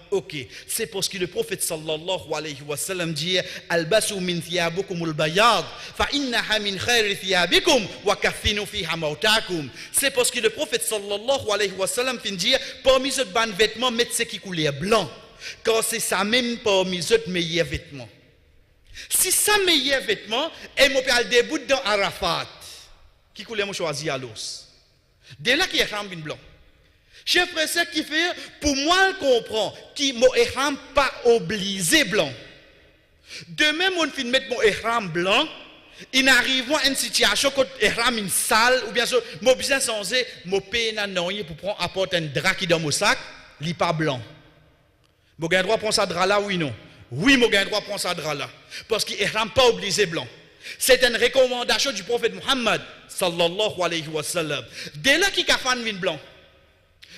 ok. C'est parce que le prophète sallallahu alayhi wa sallam dit Albasu min thiyabukum al-bayad, fa innaha min khayri thiyabikum, wa kaffinu fiha mautakum. C'est parce que le prophète sallallahu alayhi wa sallam dit parmi ces ban vêtements, mettez ce qui couleur blanc. Car c'est ça même parmi ces meilleurs vêtements. Si ça meilleur vêtement, et mon père debout dans Arafat, qui couleur mon choisi à l'os. De là qui est ihram blanc. Chef frère, qui fait, pour moi, je comprends que mon ihram pas obligé blanc. De même, on finit mettre mon ihram blanc, il arrive à une situation quand ihram une salle, ou bien sûr, mon business sans mon pays pour prendre apporter un drap qui dans mon sac, il n'est pas blanc. Mon gain droit prend ça drap là, oui, non? Oui, mon gain droit prend ça drap là. Parce qu'il ihram pas obligé blanc. C'est une recommandation du prophète Muhammad, sallallahu alayhi wa sallam. Dès là qui a fait un vin blanc.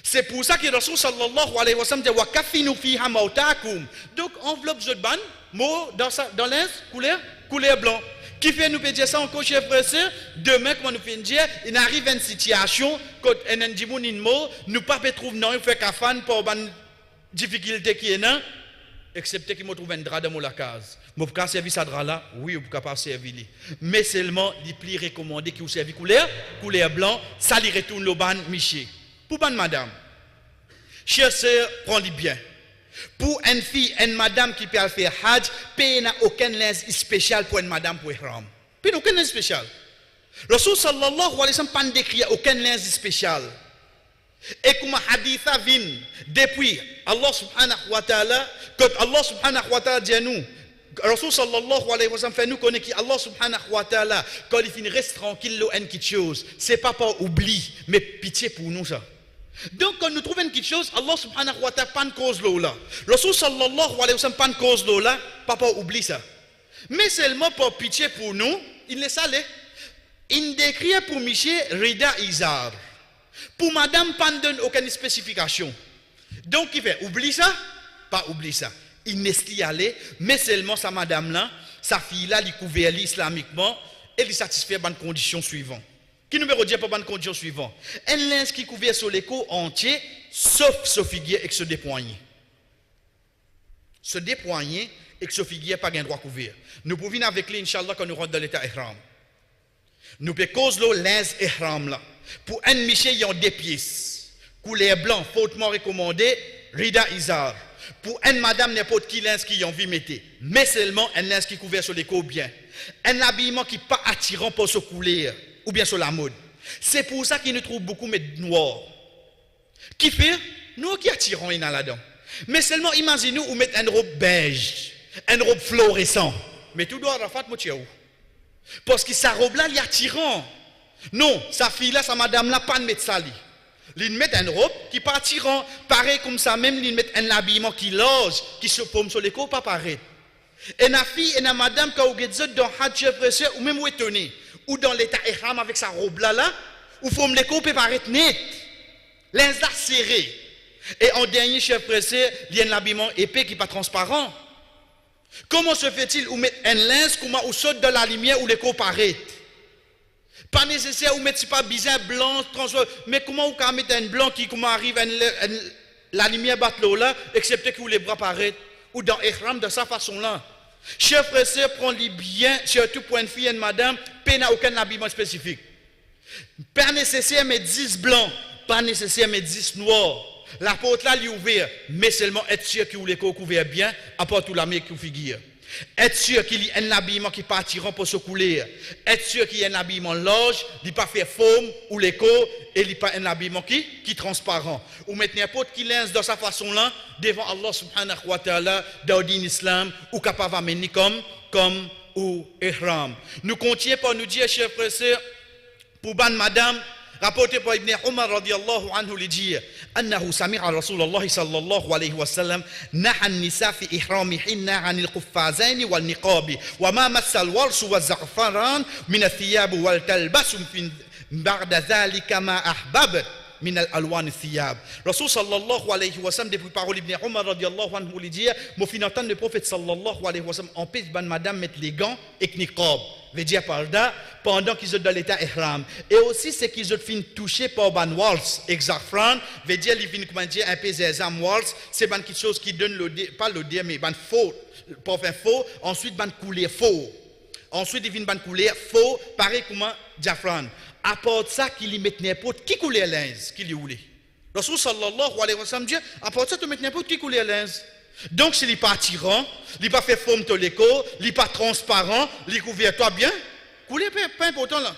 C'est pour ça que Rasul sallallahu alayhi wa sallam dit wa kafinu fiha mautakum. Donc enveloppe de ban, mot dans l'ins couleur blanc. Qui fait nous peut dire ça encore, chers frères et sœurs? Demain, comment nous pouvons dire, il arrive une situation, quand on a dit, nous ne pouvons pas trouver, non, il fait qu'à fan pour une difficulté qui est là, excepté qu'il me trouve un drap dans la case. Je peux servir ce drap là, oui, je peux pas servir. Mais seulement, il plie recommandé qu'il servi couleur blanc, ça lui retourne le ban Miché. Pour ban madame, chers sœurs, prends-le bien. Pour une fille, une madame qui peut faire Hajj, il n'y a aucun linge spécial pour une madame pour ihram. Il n'y a aucun linge spécial. Rasul sallallahu alayhi wa sallam n'a pas décrit aucun linge spécial. Et comme hadith vient depuis Allah subhanahu wa ta'ala, quand Allah subhanahu wa ta'ala dit à nous, Rasul sallallahu alayhi wa sallam fait nous connaître qu'Allah subhanahu wa ta'ala, quand il finit reste tranquille, il y a une petite chose. Ce n'est pas par oubli, mais pitié pour nous ça. Donc, quand nous trouvons une petite chose, Allah subhanahu wa ta'ala pas de cause là. Rasul sallallahu alayhi wa sallam pas de cause là, papa oublie ça. Mais seulement pour pitié pour nous, il laisse aller. Il décrit pour Miché Rida Izar. Pour madame, pas donne aucune spécification. Donc, il fait oublie ça, pas oublie ça. Il laisse y aller, mais seulement sa madame là, sa fille là, il couvert islamiquement et il satisfait les conditions suivantes. Qui numéro 10 pour bonne condition suivante? Un linge qui couvert sur l'écho entier, sauf ce figuier et ce dépoigné. Ce dépoigné et ce figuier pas un droit couvert. Nous pouvons venir avec lui, Inch'Allah, quand nous rentrons dans l'état ihram. Nous pouvons causer le linge ihram là. Pour un Miché, il y a des pièces. Couleur blanc, fautement recommandé, Rida Izar. Pour une madame, n'importe qui linge qui a envie de mettre. Mais seulement un linge qui couvert sur l'écho bien. Un habillement qui n'est pas attirant pour se couler. Ou bien sur la mode. C'est pour ça qu'il nous trouve beaucoup de noirs. Qui fait? Nous qui attirons là-dedans. Mais seulement imaginez-nous ou mettre une robe beige, une robe fluorescente. Mais tout doit Rafat Moutiaou. Parce que sa robe-là, il est attirant. Non, sa fille-là, sa madame-là, pas de mettre ça. Il met une robe qui n'est pas attirant. Pareil comme ça, même il met un habillement qui loge, qui se paume sur les côtes, pas pareil. Et la fille et la madame, quand vous êtes dans Hajj, ou même vous étonné. Ou dans l'état ihram avec sa robe là, ou faut me les couper paraître net. L'instant serré. Et en dernier, chef pressé, il y a un habillement épais qui n'est pas transparent. Comment se fait-il ou mettre un linge comment ou saute dans la lumière ou les coups paraît? Pas nécessaire ou mettre pas bizarre blanc, mais comment vous pouvez mettre un blanc qui comment arrive la lumière bat là, excepté que les bras paraissent, ou dans ihram de sa façon là. Chers frères et sœurs, prenez bien, surtout pour une fille et une madame, pas n'a aucun habillement spécifique. Pas nécessaire mais 10 blancs, pas nécessaire mais 10 noirs. La porte là, elle est ouverte, mais seulement être sûr que vous les couvrez bien, à part tout la main qui vous figure. Être sûr qu'il y a un habillement qui n'est pas attirant pour se couler. Être sûr qu'il y a un habillement large, il n'est pas fait foam ou l'écho, et il n'y a pas un habillement qui est transparent. Ou mettre n'importe qui linge dans sa façon là, devant Allah subhanahu wa ta'ala, dans le din islam, ou capable d'amener comme ou ihram. Nous continuons par nous dire, chers frères et sœurs, pour ban madame, rapporté par Ibn Umar radiyallahu anhu lui dit أنه سمع رسول الله صلى الله عليه وسلم نهى النساء في إحرامهن عن القفازين والنقاب وما مس الورس والزعفران من الثياب والتلبس بعد ذلك ما أحببت من الألوان الثياب. Rasul sallallahu alayhi wa sallam depuis parole Ibn Umar radiyallahu anhu lui dit mon fin entendre le prophète sallallahu alayhi wa sallam empêche ban madame mettre les gants et niqab. Veut dire par là pendant qu'ils sont dans l'état ihram. Et aussi c'est qu'ils ont fini toucher par ban wals exafran, veut dire ils viennent comment dire un peu zezam wals, c'est ban quelque chose qui donne pas l'odeur mais ban faux, pour faire faux, ensuite ban couler faux. Ensuite ils viennent ban couler faux, pareil comme Jafran. À part ça, qu'il y mette n'importe qui coulait linge qu'il y voulait. Rasul sallallahu alayhi wa sallam dit, à part ça, tu mets n'importe qui coulait linge. Donc, s'il n'est pas attirant, il n'est pas fait forme de l'écho, il n'est pas transparent, il couvert toi bien, couler pas important là.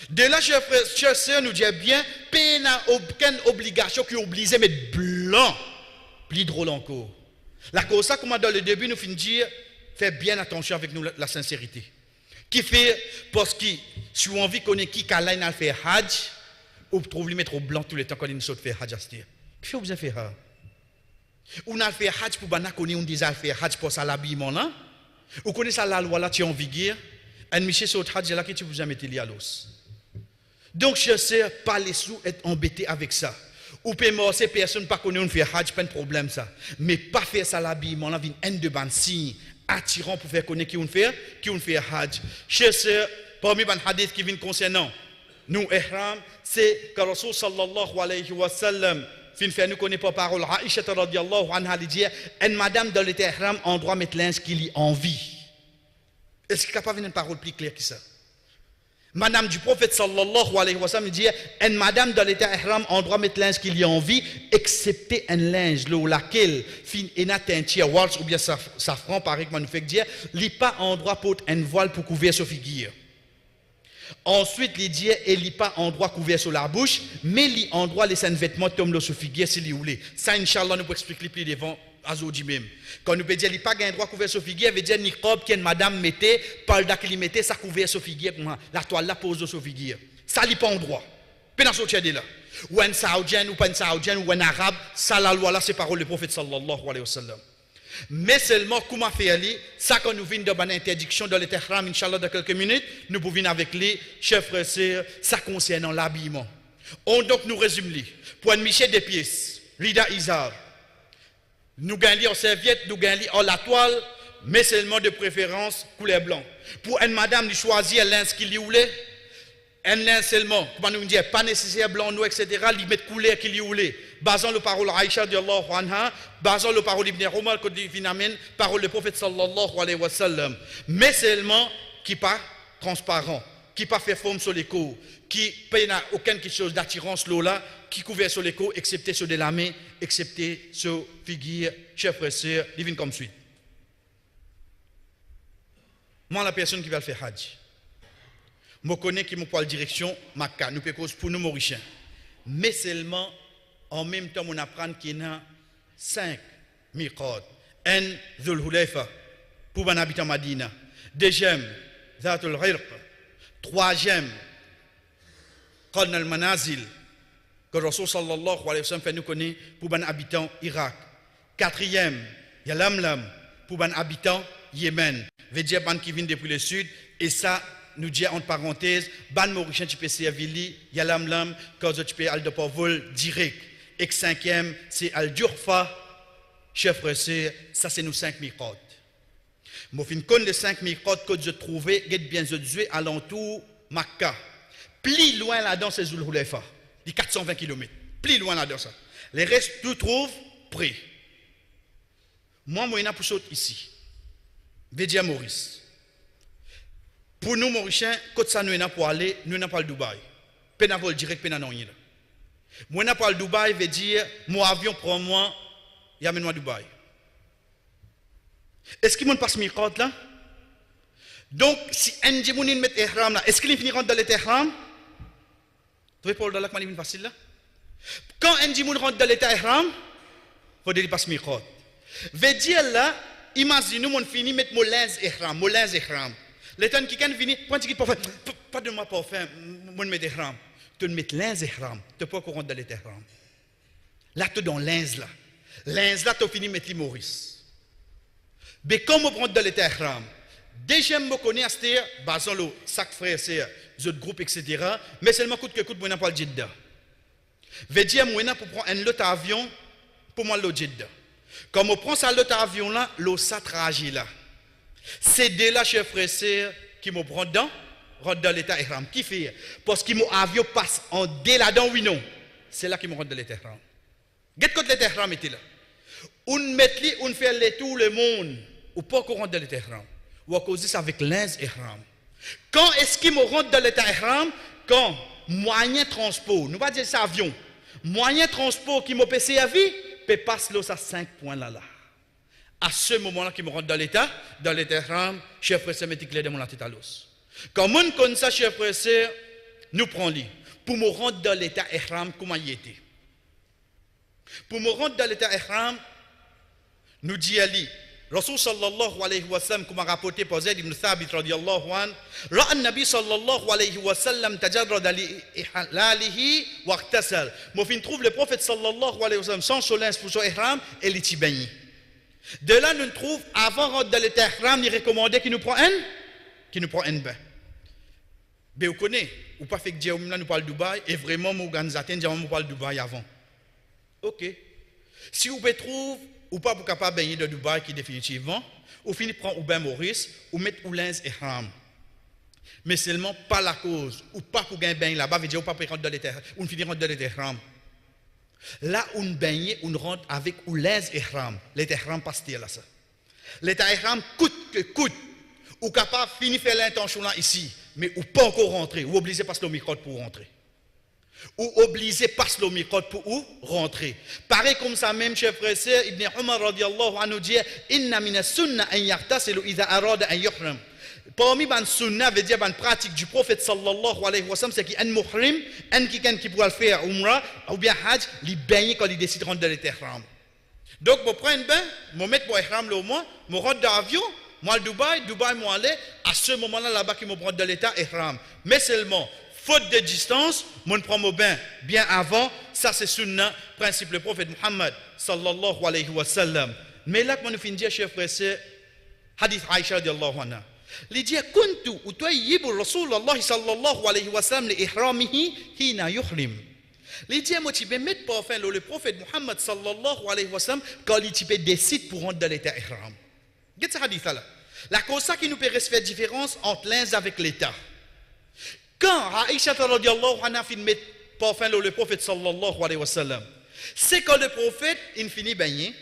De là, chers sœurs, nous dit bien, il n'a aucune obligation qui oblige de mettre blanc, plus drôle encore. La cause ça, comme dans le début, nous finissons dire, fais bien attention avec nous la sincérité. Qui fait, parce que si on envie qu'on ait qui Kalain a fait Hajj, ou trouve lui mettre au blanc tout le temps quand il nous saute faire Hajj à ce Qui fait vous avez fait Hajj? On a fait Hajj pour bana qu'on ait on dit a fait Hajj pour ça l'habillement là? Ou connaît ça la loi là tu es en vigueur? Un monsieur saute Hajj là qui tu vous a mettre à l'os. Donc chers sœurs, pas les sous être embêtés avec ça. Ou peut mort ces personnes pas qu'on ait on fait Hajj pas de problème ça. Mais pas faire ça l'habillement là vient un de ban signe attirant pour faire connaître qui on fait hajj. Chers sœurs, parmi les hadiths qui viennent concernant nous, ihram, c'est que Rasul sallallahu alayhi wa sallam, fin fait nous connaît pas parole, Aïcha radiyallahu anha dit, une madame dans l'état ihram, on doit mettre linge qui lui envie. Est-ce qu'il n'y a pas une parole plus claire que ça? Madame du prophète sallallahu alayhi wa sallam dit, une madame dans l'état ihram, on doit mettre linge qui lui envie, excepté un linge, là, laquelle, fin, et n'a teinture, ou bien safran, par exemple, nous fait dire, il n'y a pas endroit pour un voile pour couvrir sa figure. Ensuite, il dit, il n'y a pas endroit couvert sur la bouche, mais il y a endroit laisser un vêtement tomber sur la figure s'il y voulait. Ça, Inch'Allah, nous pouvons expliquer plus devant Azodi même. Quand nous pouvons dire, il n'y a pas un endroit couvert sur la figure, il veut dire, niqab qu'une madame mettait, par qu'il mettait, ça couvert sur la figure, la toile là pose sur la figure. Ça, il n'y a pas endroit. Puis dans ce de là. Ou un saoudien, ou pas un saoudien, ou un arabe, ça, la loi là, c'est parole du prophète sallallahu alayhi wa sallam. Mais seulement, comment faire ça quand nous venons de bonne interdiction dans l'état ihram, Inch'Allah, dans quelques minutes, nous pouvons venir avec les chers frères et sœurs, ça concernant l'habillement. On donc nous résume les. Pour un miché des pièces, Rida Izar, nous gagnons en serviette, nous gagnons en la toile, mais seulement de préférence couleur blanc. Pour une madame, nous choisir l'un qui lui voulait, un lin seulement, comment nous dire, pas nécessaire blanc, noir, etc., lui mettre couleur qui lui voulait. Basant le parole Aïcha d'Allah anha, basant le parole Ibn Omar, que dit finalement, parole du prophète sallallahu alayhi wa sallam. Mais seulement qui pas transparent, qui pas fait forme sur les côtes, qui n'a aucune chose d'attirance là, qui couvert sur les côtes, excepté sur de la main, excepté sur figure, chers frères et sœurs, divine comme suite. Moi, la personne qui va le faire hajj, je connais qui me parle direction Makkah, nous pouvons pour nous Mauriciens. Mais seulement, en même temps, on apprend qu'il y a 5 miqat. Un, Dhul Hulayfa, pour un habitant Madina. Deuxième, Zatul Irq. Troisième, Qarn al-Manazil, que Rasul sallallahu alayhi wa sallam fait nous connaître pour un habitant Irak. Quatrième, Yalamlam, pour un habitant Yémen. Veut dire ban qui vient depuis le sud, et ça, nous dit entre parenthèses, ban Mauricien tu peux servir Yalamlam, quand tu peux aller de par vol direct. Et cinquième, c'est Al-Djurfa, chef frère, ça c'est nous 5 miqat. Je fin connais les 5 miqat que je trouvais, bien je à l'entour Makkah. Plus loin là-dedans, c'est Zul Hulayfa, de 420 km. Plus loin là-dedans ça. Les restes, tout trouve près. Moi, je suis pour sauter ici. Vedia Maurice. Pour nous, Mauriciens, quand ça nous est pour aller, nous n'avons pas le Dubaï. Nous n'avons pas le direct, nous n'avons pas le moi, n'a pas le Dubaï, veut dire, mon avion prend moi, il y a maintenant Dubaï. Est-ce qu'il me passe mes comptes là? Donc, si un djimouni met ihram là, est-ce qu'il finit rentre dans l'état ihram? Tu veux pas le lac est facile là? Quand un djimouni rentre dans l'état ihram, il faut dire qu'il passe mes comptes. Veut dire là, imaginez mon fini mettre mon linge ihram. L'état qui vient venir, quand il parfait, pas de moi parfait, mon met ihram. Tu mets linge ihram, tu peux pas rentrer dans l'état ihram. Là, tu dans linge là. Linge là, tu finis mettre Maurice. Mais comme on rentre dans l'état ihram, déjà, je connais, c'est-à-dire, basant le sac frère, c'est les autres groupes, etc. Mais seulement coûte que coûte, moi, je n'ai pas le Jeddah. Veut dire, moi, pour prendre un autre avion, pour moi, le Jeddah. Comme on prend ça, l'autre avion là, l'autre trajet là. C'est de là, chers frères et sœurs, qui me prend dans l'état ihram. Qui fait? Parce que mon avion passe en dé là-dedans, oui, non. C'est là qui me rentre dans l'état ihram. Qu'est-ce que l'état ihram était là? On met on fait tout le monde, ou pas qu'on rentre dans l'état ihram. Ou à cause de ça avec l'ins ihram. Quand est-ce qu'il me rentre dans l'état ihram? Quand moyen de transport, nous va dire ça avion, moyen de transport qui m'a servi, peut passer là à 5 points là. À ce moment-là, qui me rentre dans l'état ihram, chef frère, c'est mettre clair de mon tête à l'os. Quand on connaît ça, chers frères et sœurs, nous prenons pour me rendre dans l'état ihram, comment il était. Pour me rendre dans l'état ihram, nous dit Ali, Rasul sallallahu alayhi wa sallam, comme a rapporté par Zayd ibn Thabit radiyallahu an, Ra'a an-Nabi sallallahu alayhi wa sallam tajarrada li ihlalihi wa ightasal. Moi, je trouve le prophète sallallahu alayhi wa sallam sans solence pour son ihram et les tibani. De là, nous trouvons, avant de rentrer dans l'état ihram, il recommandait qu'il nous prend un bain. Mais vous connaissez, ou pas fait que Dieu nous parle de Dubaï, et vraiment, nous organisateurs, nous parle de Dubaï avant. Ok. Si vous pouvez trouver, ou pas pour capable baigner de Dubaï qui définitivement, ou finit prendre ou ben Maurice, ou mettre ou lens ihram. Mais seulement pas la cause, ou pas pour gagner bain là-bas, veut dire ou pas pour rentrer dans l'état, ou finir rentrer dans l'état. Là où on baigne, on rentre avec ou lens ihram. L'état ihram passe là ça. L'état ihram coûte que coûte, ou capable finir faire l'intention là ici, mais ou pas encore rentrer, ou obligé passer le micro pour rentrer. Ou obligé passer le micro pour où rentrer. Pareil comme ça même, chef frère, Ibn Umar radiallahu anhu dit inna min as-sunnah an yaghtasilu idha arada an yuhram. Parmi les sunnah veut dire les pratiques du prophète sallallahu alayhi wa sallam, c'est qu'il y a un muhrim, un qui pourra faire umrah ou bien hajj, il baigne quand il décide de rentrer dans l'ihram. Donc, je prends un bain, je mets mon ihram là au moins, je rentre dans l'avion, moi à Dubaï, moi aller, à ce moment-là, là-bas, qui me prend dans l'état ihram. Mais seulement, faute de distance, je prends mon bain bien avant, ça c'est sunnah, principe le prophète Muhammad sallallahu alayhi wa sallam. Mais là, quand on finit dire, chef frère, c'est hadith Aïcha radiallahu anha. Il dit kuntu utayyibu Rasulullah sallallahu alayhi wa sallam li ihramihi hina yuhrim. Il dit moi tu peux mettre parfum le prophète Muhammad sallallahu alayhi wa sallam quand il décide pour rentrer dans l'état ihram. Qu'est-ce que ça dit là? La cause ça qui nous peut faire différence entre l'un avec l'état. Quand Aïcha radhiyallahu anha finit mettre parfum le prophète sallallahu alayhi wa sallam, c'est quand le prophète il finit baigner,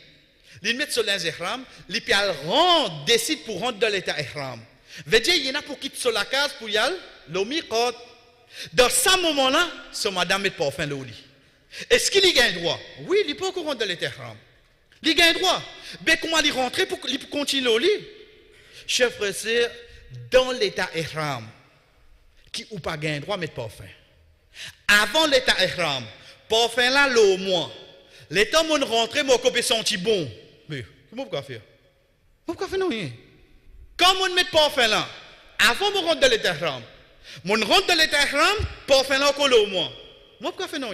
il met sur l'ihram, il peut rendre décide pour rentrer dans l'état ihram. Veut dire, il y en a pour quitter sur la case pour y aller, le miqat. Dans ce moment-là, ce madame met parfum le lit. Est-ce qu'il y a un droit? Oui, il peut encore rentrer dans l'état ihram. Il y a un droit. Mais comment il rentrer pour continuer au lit? Chef frère, c'est dans l'état ihram, qui ou pas un droit mettre parfum. Avant l'état ihram, parfum là, au moins. L'état où on rentre, moi, je senti bon. Mais, comment vous faire? Pourquoi faire non? Quand on met parfum là, avant de rentrer dans l'état ihram, on rentre dans l'état ihram, parfum là encore au moins. Pourquoi faire non?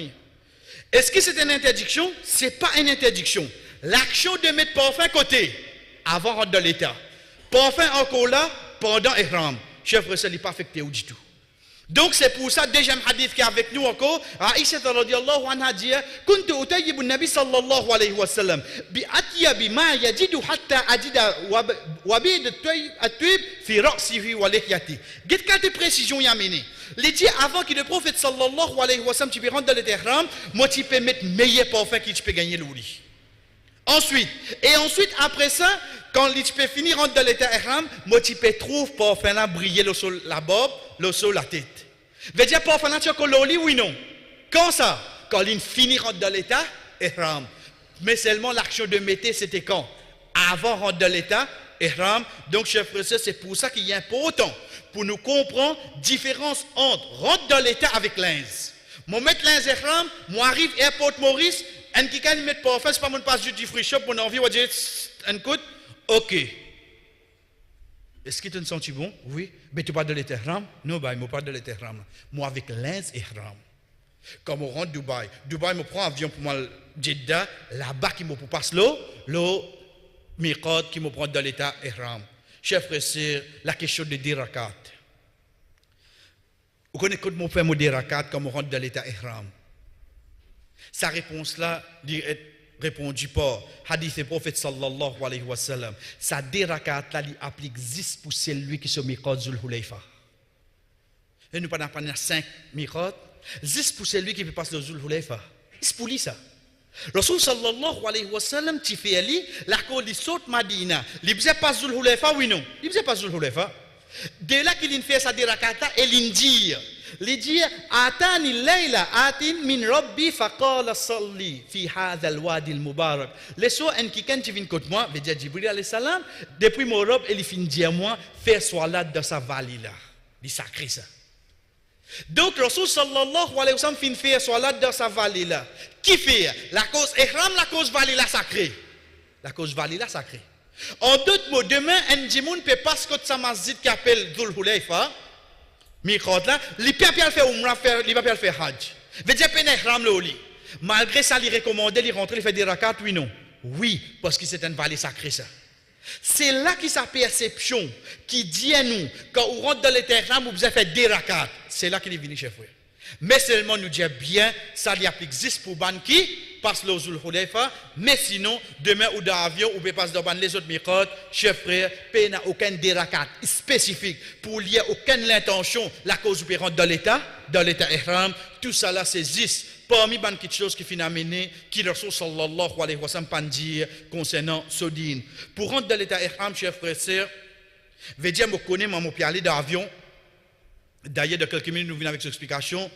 Est-ce que c'est une interdiction? Ce n'est pas une interdiction. L'action de mettre parfum côté, avant de rentrer dans l'état. Parfum encore là, pendant ihram. Chef frère, ça n'est pas affecté du tout. Donc c'est pour ça, deuxième hadith qui est avec nous encore, Aïcha radhiyallahu anha dit kuntu utayyibu an-nabi sallallahu alayhi wa sallam bi atyabi ma yajidu hatta ajida wabid at-tuyb fi ra'sihi wa lihyati. Qu'est-ce que précision y a mené? Il dit avant que le prophète sallallahu alayhi wa sallam tu peux rentrer dans l'ihram, moi tu peux mettre meilleur parfum que tu peux gagner le lit. Ensuite après ça, quand tu peux finir rentrer dans l'état ihram, moi tu peux trouver parfum là briller le sol la barbe, le sol la tête. Veut dire parfum là tu as le lit oui non. Quand ça? Quand il finit rentrer dans l'état ihram. Mais seulement l'action de mettre c'était quand? Avant rentrer dans l'état ihram. Donc chef frère, c'est pour ça qu'il est important pour nous comprendre la différence entre rentrer dans l'état avec l'ins. Moi mettre l'ins ihram, moi arrive airport Maurice, un qui can mettre parfum, c'est pas mon passe du free shop, mon envie on dire un coup. OK. Est-ce que tu te sens bon? Oui. Mais tu parles de l'ihram? Non, bah, je parle de l'ihram. Moi, avec l'ins ihram. Quand je rentre Dubaï, je prends un avion pour moi, Jeddah, là-bas, qui me passe le miqat qui me prend dans l'état ihram. Chef frère, c'est la question de dirakat. Vous connaissez comment on fait mon dirakat quand on rentre dans l'état ihram? Sa réponse là, répondu par hadith du prophète sallallahu alayhi wa sallam. Sa dirakat là, il applique 10 pour celui qui se miqat Zul Hulayfa. Et nous pas d'apprendre 5 miqat. 10 pour celui qui peut passer le Zul Hulayfa. C'est pour lui ça. Rasul sallallahu alayhi wa sallam, tu fais ali, la cour il saute Madina. Il ne pas Zul Hulayfa, oui non. Il ne pas Zul Hulayfa. Dès là qu'il fait sa dirakat, il dit. Il dit atani layla atin min rabbi faqala salli fi hadha alwadi almubarak. Les soirs en qui quand tu viens côté moi, veut dire Jibril alayhi salam, depuis mon robe il fin dire moi faire salat dans sa vallée là. Il sacré ça. Donc Rasul sallallahu alayhi wa sallam fin faire salat dans sa vallée là. Qui fait la cause ihram, la cause vallée là sacrée. La cause vallée là sacrée. En d'autres mots, demain un djimoun peut pas que sa masjid qui appelle Dhul Hulayfa. Miqat là, il peut pas faire umrah, il va pas faire hajj. Veut dire peine ihram le lit. Malgré ça, il recommande, il rentre, il fait des rakats, oui non. Oui, parce que c'est une vallée sacrée ça. C'est là qui sa perception qui dit à nous quand on rentre dans l'état ihram, vous avez fait des rakats. C'est là qu'il est venu chef frère. Mais seulement nous dire bien, ça lui applique 10 pour ban qui passe le Zul Hulayfa, mais sinon, demain ou dans l'avion, ou peut passer dans les autres miqat, chef frère, il n'y a aucun dérakat spécifique pour lier aucune intention, la cause peut rentrer dans l'état ihram, tout ça là, c'est 10. Parmi les petites choses qui finissent amener, qui le Rasul sallallahu alayhi wa sallam pas dire concernant Sodine. Pour rentrer dans l'état ihram, chef frère, sœur, veut dire, je connais, moi, je peux aller dans l'avion. D'ailleurs, dans quelques minutes, nous venons avec cette explication.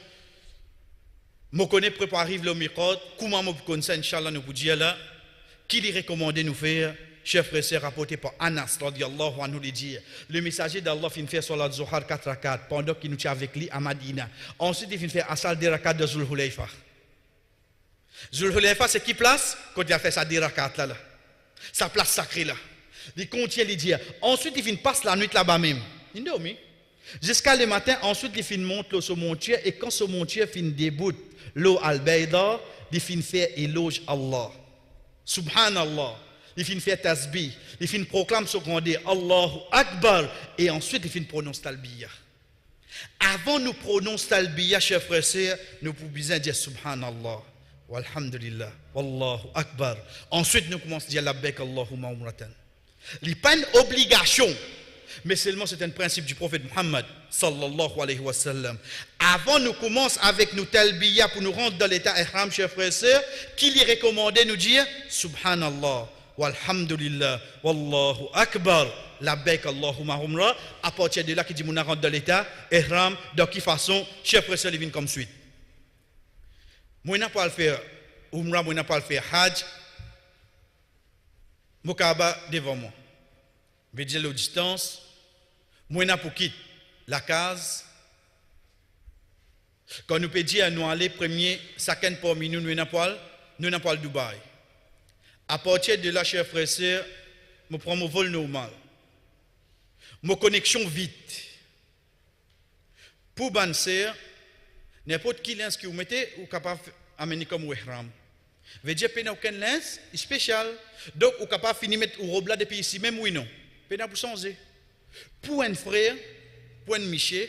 Je connais pour arriver au miqat, comment je connais ça, Inch'Allah, nous vous dire là, qui lui recommande nous faire, chef frère, c'est rapporté par Anas, radiallahu anhu, lui dit, le messager d'Allah fin faire sur la Zohar 4 rakat, pendant qu'il nous tient avec lui à Madina. Ensuite, il fin faire asal des rakat de Zul Hulayfa. Zul Hulayfa, c'est qui place? Quand il a fait sa des rakat là, sa place sacrée là. Il contient les dire. Ensuite, il fin passe la nuit là-bas même. Il dormit. Jusqu'à le matin, ensuite, il fin monte l'eau sur montier, et quand ce montier fin déboute, l'eau al-bayda, il fin faire éloge Allah. Subhanallah. Il fin faire tasbih. Il fin proclame ce qu'on dit Allahu Akbar. Et ensuite, il fin prononce talbiya. Avant nous prononcer talbiya, chers frères et sœurs, nous pouvons bien dire Subhanallah. Walhamdulillah. Wallahu Akbar. Ensuite, nous commençons à dire Labbaik Allahumma umratan. Il n'est pas une obligation. Mais seulement c'est un principe du prophète Muhammad sallallahu alayhi wa sallam. Avant nous commence avec nous talbiya pour nous rendre dans l'état ihram, chers frères et sœurs, qu'il y recommandait nous dire Subhanallah, walhamdulillah, wallahu akbar, labbaik Allahumma umra. À partir de là, qui dit nous rentre dans l'état ihram, de quelle façon, chers frères et sœurs, ils viennent comme suite. Moi, je n'ai pas le faire umra, moi, je n'ai pas le faire hajj, je suis devant moi. Je vais dire la distance. Moi, je pour quitter la case. Quand nous pouvons dire nous aller premier, chacun parmi nous, nous n'avons pas le Dubaï. À partir de là, chers frères et sœurs, je prends mon vol normal. Mon connexion vite. Pour ban sœur, n'importe qui lens que vous mettez, vous êtes capable d'amener comme ihram. Je veux dire, il n'y a aucun lens spécial. Donc, vous êtes capable de finir mettre au robe là depuis ici, même oui non. Pénal pour changer. Pour un frère, pour un miché,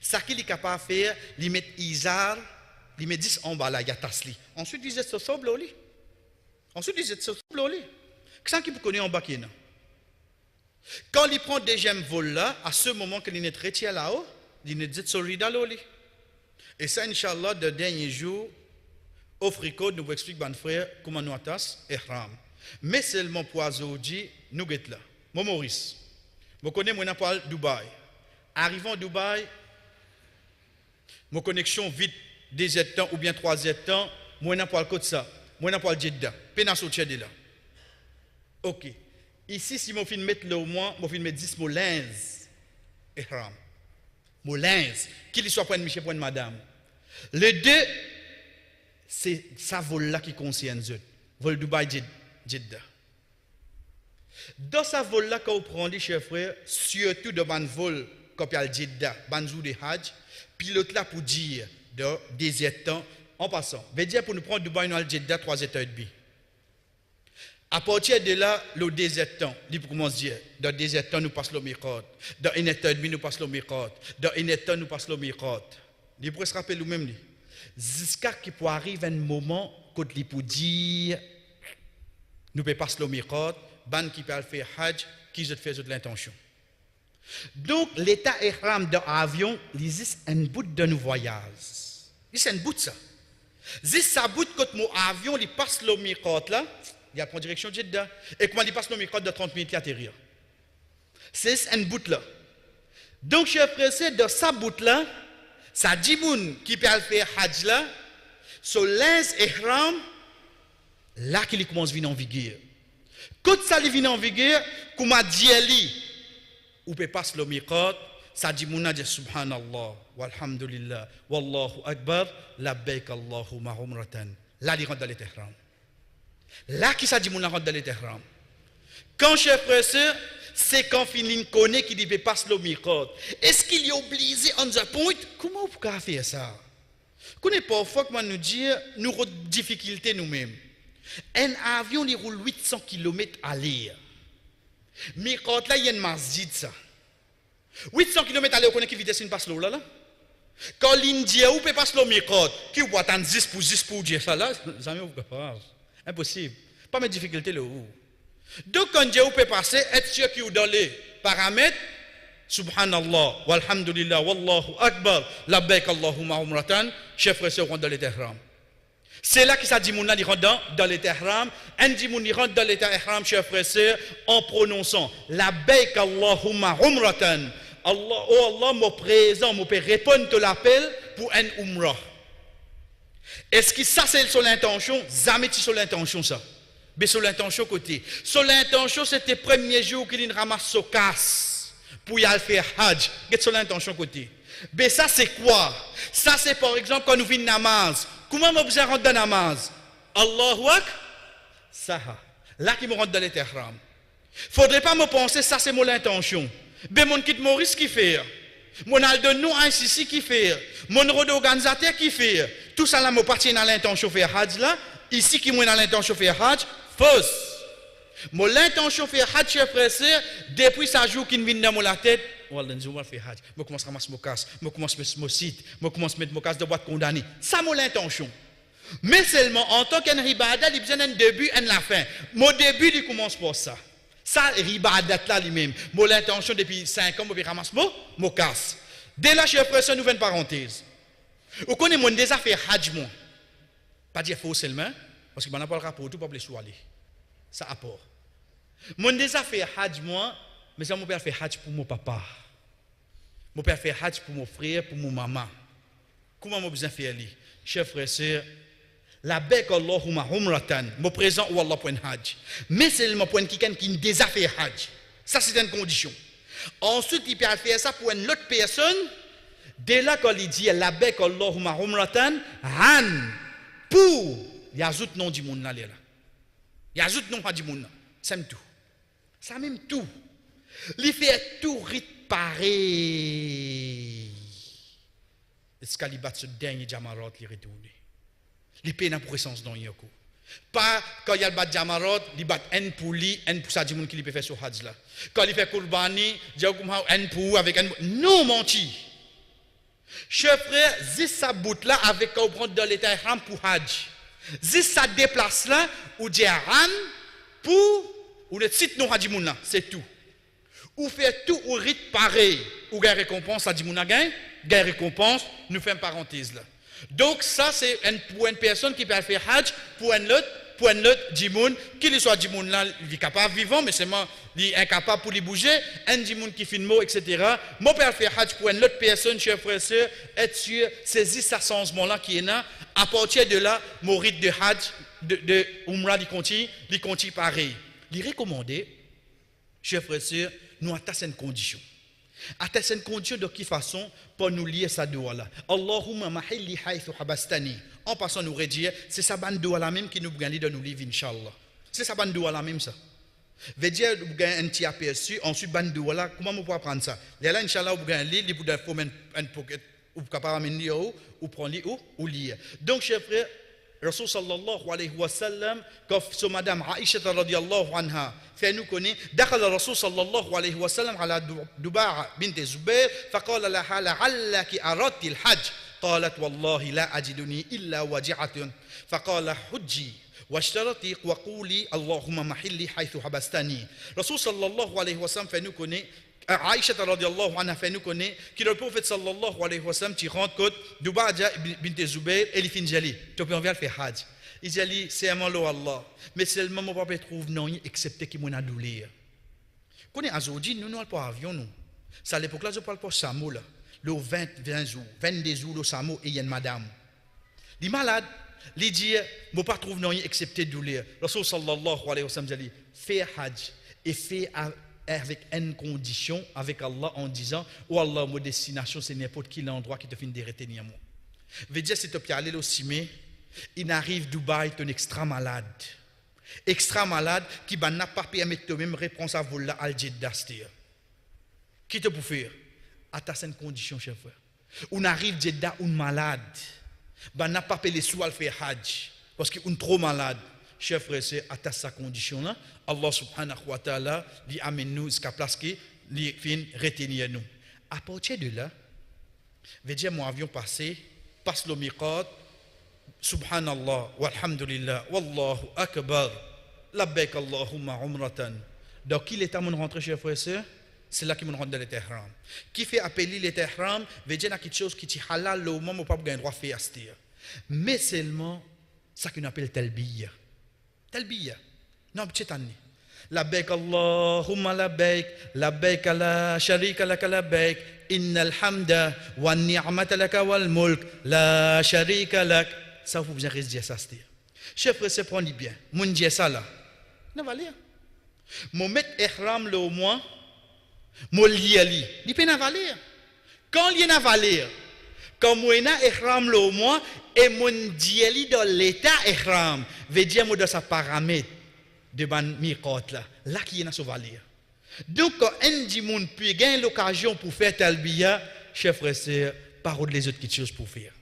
ça qu'il est capable de faire, il met Isar, il met 10 en bas là, il y a Tasli. Ensuite, il dit ce sobre là. Ensuite, il dit ce sobre là. Qu'est-ce qu'il peut connaître en bas qui est là? Quand il prend le deuxième vol là, à ce moment qu'il est retiré là-haut, il est dit solide là. Et ça, Inch'Allah, le dernier jour, au fricot, nous vous expliquons, mon frère, comment nous attache ihram. Mais seulement pour aujourd'hui, nous sommes là. Moi, Maurice, je connais mon appel Dubaï. Arrivant à Dubaï, mon connexion vite 2 temps ou bien 3 temps, moi, je pas le ça. Moi, je pas le Jeddah. Pénal sortir de là. Ok. Ici, si je mettre le moins, je vais mettre 10 mots lens. Ihram. Mots lens. Qu'il soit pour un monsieur, pour une madame. Les deux, c'est ça vol là qui concerne eux. Vol Dubaï, Jeddah. Dans ce vol-là, quand vous prenez, chers frères, surtout dans le vol, comme il y a le Jeddah, le jour de Hajj, pilote là pour dire, dans des temps, en passant, veut dire pour nous prendre Dubaï, nous allons Jeddah 3 états et demi. À partir de là, le 2 temps, il commence à dire, dans 2 temps, nous passons le miqat. Dans 1 état et demi, nous passons le miqat. Dans 1 temps, nous passons le miqat. Il pourrait se rappeler lui-même. Jusqu'à ce qu'il peut arriver un moment, quand il peut dire, nous pouvons passer le miqat. Ban qui peut faire hajj, qui je fais de l'intention. Donc, l'état ihram de l'avion, c'est un bout de nos voyages. C'est un bout de ça. C'est ça bout quand mon avion il passe le miqat là, il prend direction Jeddah. Et comment il passe le miqat de 30 minutes à atterrir. C'est un bout là. Donc, je suis pressé de ça bout là, ça dit moun qui peut faire hajj là, sur l'ins ihram, là qu'il commence à venir en vigueur. Quand ça vient en vigueur, comme a dit Ali, ou peut passer le miqat, ça dit mouna dit subhanallah, walhamdulillah, wallahu akbar, labbaik Allahumma umratan. Là, il rentre dans l'ihram. Là, qui ça dit mouna rentre dans l'ihram. Quand chef frère, c'est quand Finlin connaît qu'il peut passer le miqat. Est-ce qu'il est obligé on the point? Comment vous pouvez faire ça? Connaissez parfois que nous dire nous avons des difficultés nous-mêmes. Un avion il roule 800 km à l'heure. Mais quand là il y a une masjid ça. 800 km à l'heure, vous connaissez qui vitesse une passe là là? Quand l'Indien ou peut passer le micro, qui peut attendre 10 pour dire ça là, ça m'est impossible. Pas mes difficultés là où. Donc quand Dieu peut passer, être sûr qu'il dans les paramètres, subhanallah, walhamdulillah, wallahu akbar, labbaik Allahumma umratan, chef frère se rentre dans l'état ihram. C'est là que ça dit mouna il rentre dans l'état ihram, un dit mouna il rentre dans l'état ihram, chef frère, en prononçant labbaik Allahumma umratan. Allah, oh Allah, mon présent, mon père, répondre à l'appel pour un umrah. Est-ce que ça c'est sur l'intention? Jamais sur l'intention ça. Mais sur l'intention côté. Sur l'intention, c'était le premier jour qu'il ramasse son casse pour y aller faire hajj. C'est sur l'intention côté. Mais ça c'est quoi? Ça c'est par exemple quand nous venons namaz. Comment on besoin rentrer dans namaz? Allahu Akbar. Ça. Là qui me rentre dans l'ihram. Faudrait pas me penser ça c'est mon intention. Ben mon kit Maurice qui fait, mon Aldo nous ici qui fait, mon rodo organisateur qui fait, tout ça là m'appartient à l'intention de faire hajj là, ici qui moi dans l'intention de faire hajj, fausse. Mon l'intention de faire hajj chef frère depuis ça jour qui vient dans la tête, wallah je vais faire hajj, je commence à ramasser mon casse, je commence à mettre mon site, je commence à mettre mon casse de boîte condamné. Ça mon l'intention. Mais seulement en tant qu'un ribada, il y a besoin d'un début et la fin. Mon début il commence par ça. Ça, ribadat là lui-même. Moi, l'intention depuis 5 ans, je vais ramasser mon casse. Dès là, je fais une nouvelle parenthèse. Vous connaissez mon déjà fait hajj, moi. Pas dire faux seulement, parce que je n'ai pas le rapport, tout pas le aller. Ça apport. Mon déjà fait hajj, moi, mais ça, mon père fait hajj pour mon papa. Mon père fait hajj pour mon frère, pour mon maman. Comment mon besoin faire lui? Chers frères et sœurs, la bek Allahumma umratan, mon présent ou Allah pour un hajj. Mais c'est le point qui a déjà fait hajj. Ça c'est une condition. Ensuite, il peut faire ça pour une autre personne. Dès là, quand il dit la bek Allahumma umratan, han, pour, il y a tout nom du monde là. Il y a tout nom du monde là. C'est tout. Ça même tout. Il fait tout rite pareil. Est-ce qu'il bat ce dernier jamarat, il retourne? Il paye pour essence dans Yoko. Pas quand il y a le bat Jamarot, il bat un pour lui, un pour ça, du monde qui peut faire sur Hajj là. Quand il fait Kurbani, il y a un pour avec un. Non, menti. Chef frère, zis sa bout là avec qu'on prend dans l'état ihram pour Hajj. Zis sa déplace là, ou dit Haran pour, ou le site non Hajj Mouna, c'est tout. Ou fait tout ou rite pareil, ou gagne récompense, Hajj Mouna gagne récompense, nous faisons une parenthèse là. Donc ça c'est pour une personne qui peut faire hajj pour un autre djimoun qu'il soit djimoun là il est capable vivant mais seulement il est incapable pour lui bouger un djimoun qui fait mot etc. Moi peut faire hajj pour une autre personne chers frères et sœurs être sûr saisir ce changement là qui est là à partir de là mon rite de hajj de umrah il continue pareil. Il est recommandé chers frères et sœurs nous attacher une condition. À cette condition de quelle façon pour nous lier sa doua là. Allahumma mahilli haythu habastani. En passant nous redire, c'est sa bande doua là même qui nous gagne de nous livre inchallah. C'est sa bande doua là même ça. Veut dire vous gagnez un petit aperçu, ensuite bande doua là, comment on peut apprendre ça? Là inchallah vous gagnez livre, vous pouvez faire un pocket ou capable amener ou prendre ou lire. Donc chers frères, Rasul sallallahu alayhi wa sallam, quand son madame Aïcha radiyallahu anha fait nous connaître, دخل الرسول صلى الله عليه وسلم على دباعة بنت الزبير فقال لها لعلك أردت الحج قالت والله لا أجدني إلا وجعة فقال حجي واشترطي وقولي اللهم محلي حيث حبستني. Rasul sallallahu alayhi wa sallam fait nous connaître Aïcha radiyallahu anha fait nous connaître que le prophète sallallahu alayhi wa sallam qui rentre côte Dubaja bint Zubair et il finit jali tu peux envers faire hajj il dit c'est un mot Allah mais seulement mon papa trouve non excepté qui mon a douleur connaît aujourd'hui nous n'allons pas avion nous ça à l'époque là je parle pas Samo là le 20 jours 22 jours le Samo et il y a une madame il malade il dit mon papa trouve non excepté douleur Rasul sallallahu alayhi wa sallam dit fais hajj et fais avec une condition avec Allah en disant oh Allah mon destination c'est n'importe quel endroit qui te fait de retenir moi veut dire si tu peux aller au Simé il arrive Dubaï tu es extra malade qui n'a pas permis de même réponse à vol là al Jeddah qui te peut faire à ta une condition chef frère on arrive Jeddah on malade n'a pas payé sous al faire hajj parce qu'on trop malade chers frères, c'est à sa condition là, Allah subhanahu wa ta'ala lui amène nous jusqu'à place qui lui fin retenir nous. À partir de là, Veut dire, mon avion passé, passe le miqat, subhanallah, walhamdulillah, wallahu akbar, labbaik Allahumma umratan. Donc, qui l'état mon rentré chez frère et sœur? C'est là qui me rentre dans l'Étihram. Qui fait appeler l'Étihram, veut dire quelque chose qui est halal au moment où pas de droit faire à mais seulement ça qu'on appelle talbiya. Talbiya. Non, petit année. Labbaik Allahumma labbaik, labbaik la sharika laka labbaik, innal hamda wa ni'mata laka wal mulk, la sharika lak. Ça, vous besoin de dire ça, c'est-à-dire. Chef frère, c'est prendre bien. Mon dit ça là. Non, va lire. Mon mettre ihram le au moins, mon lire li. Il peut n'avaler. Quand il y a n'avaler, quand moi na ihram le au moins, et mon dit li dans l'état ihram, veut dire moi dans sa paramètre de ban miqat là. Là qui y a sauvalir. Donc quand un dit moun peut gagner l'occasion pour faire talbiya, chef frère, c'est parole les autres petites choses pour faire.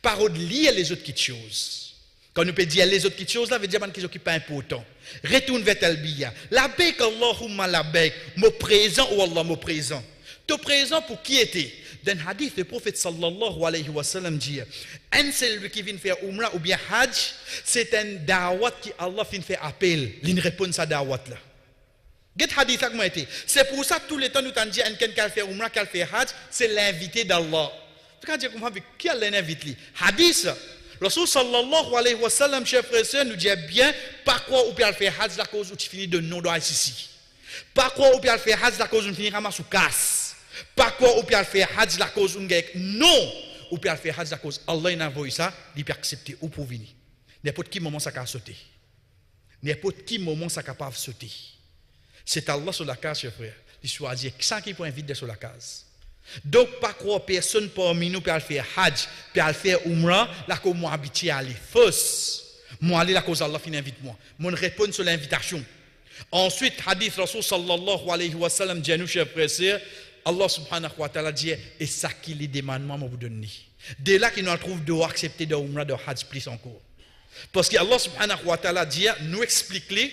Parole lire les autres petites choses. Quand nous peut dire les autres petites choses, là veut dire qu'ils sont pas important. Retourne vers talbiya. Labbaik Allahumma labbaik. Mon présent ou Allah mon présent. Ton présent pour qui était? Dans le hadith, le prophète sallallahu alayhi wa sallam dit un celui qui vient faire umrah ou bien hajj, c'est un da'wat qui Allah vient faire appel. Il répond à sa da'wat là. Get hadith a comment été? C'est pour ça que tout le temps nous t'en dit quelqu'un qui a fait umrah, qui a fait hajj, c'est l'invité d'Allah. Quand tu comprends qui a l'invité? Hadith. Rasul sallallahu alayhi wa sallam, chers frères et sœurs, nous dit bien, pas quoi ou bien faire hajj la cause où tu finis de non droit ici. Pas quoi ou bien faire hajj la cause où tu finis ramasser ou casse. Pas quoi ou bien faire hajj la cause où tu non. Ou bien faire hajj la cause Allah n'a envoyé ça, il peut accepter ou pour venir. N'importe qui moment ça peut sauter. N'importe qui moment ça capable sauter. C'est Allah sur la case, chers frères. Il choisit 100 qui peut inviter sur la case. Donc, pas croire personne parmi nous peut faire hajj, peut faire umrah, là que moi habitué à aller fausse. Moi aller là cause Allah fin invite moi. Mon répondre sur l'invitation. Ensuite, hadith Rasul sallallahu alayhi wa sallam dit à nous chers frères et sœurs, Allah subhanahu wa ta'ala dit et ça qui les demandements vous donner. Dès là qu'il nous trouve de accepter de umrah de hajj plus encore. Parce que Allah subhanahu wa ta'ala dit nous explique les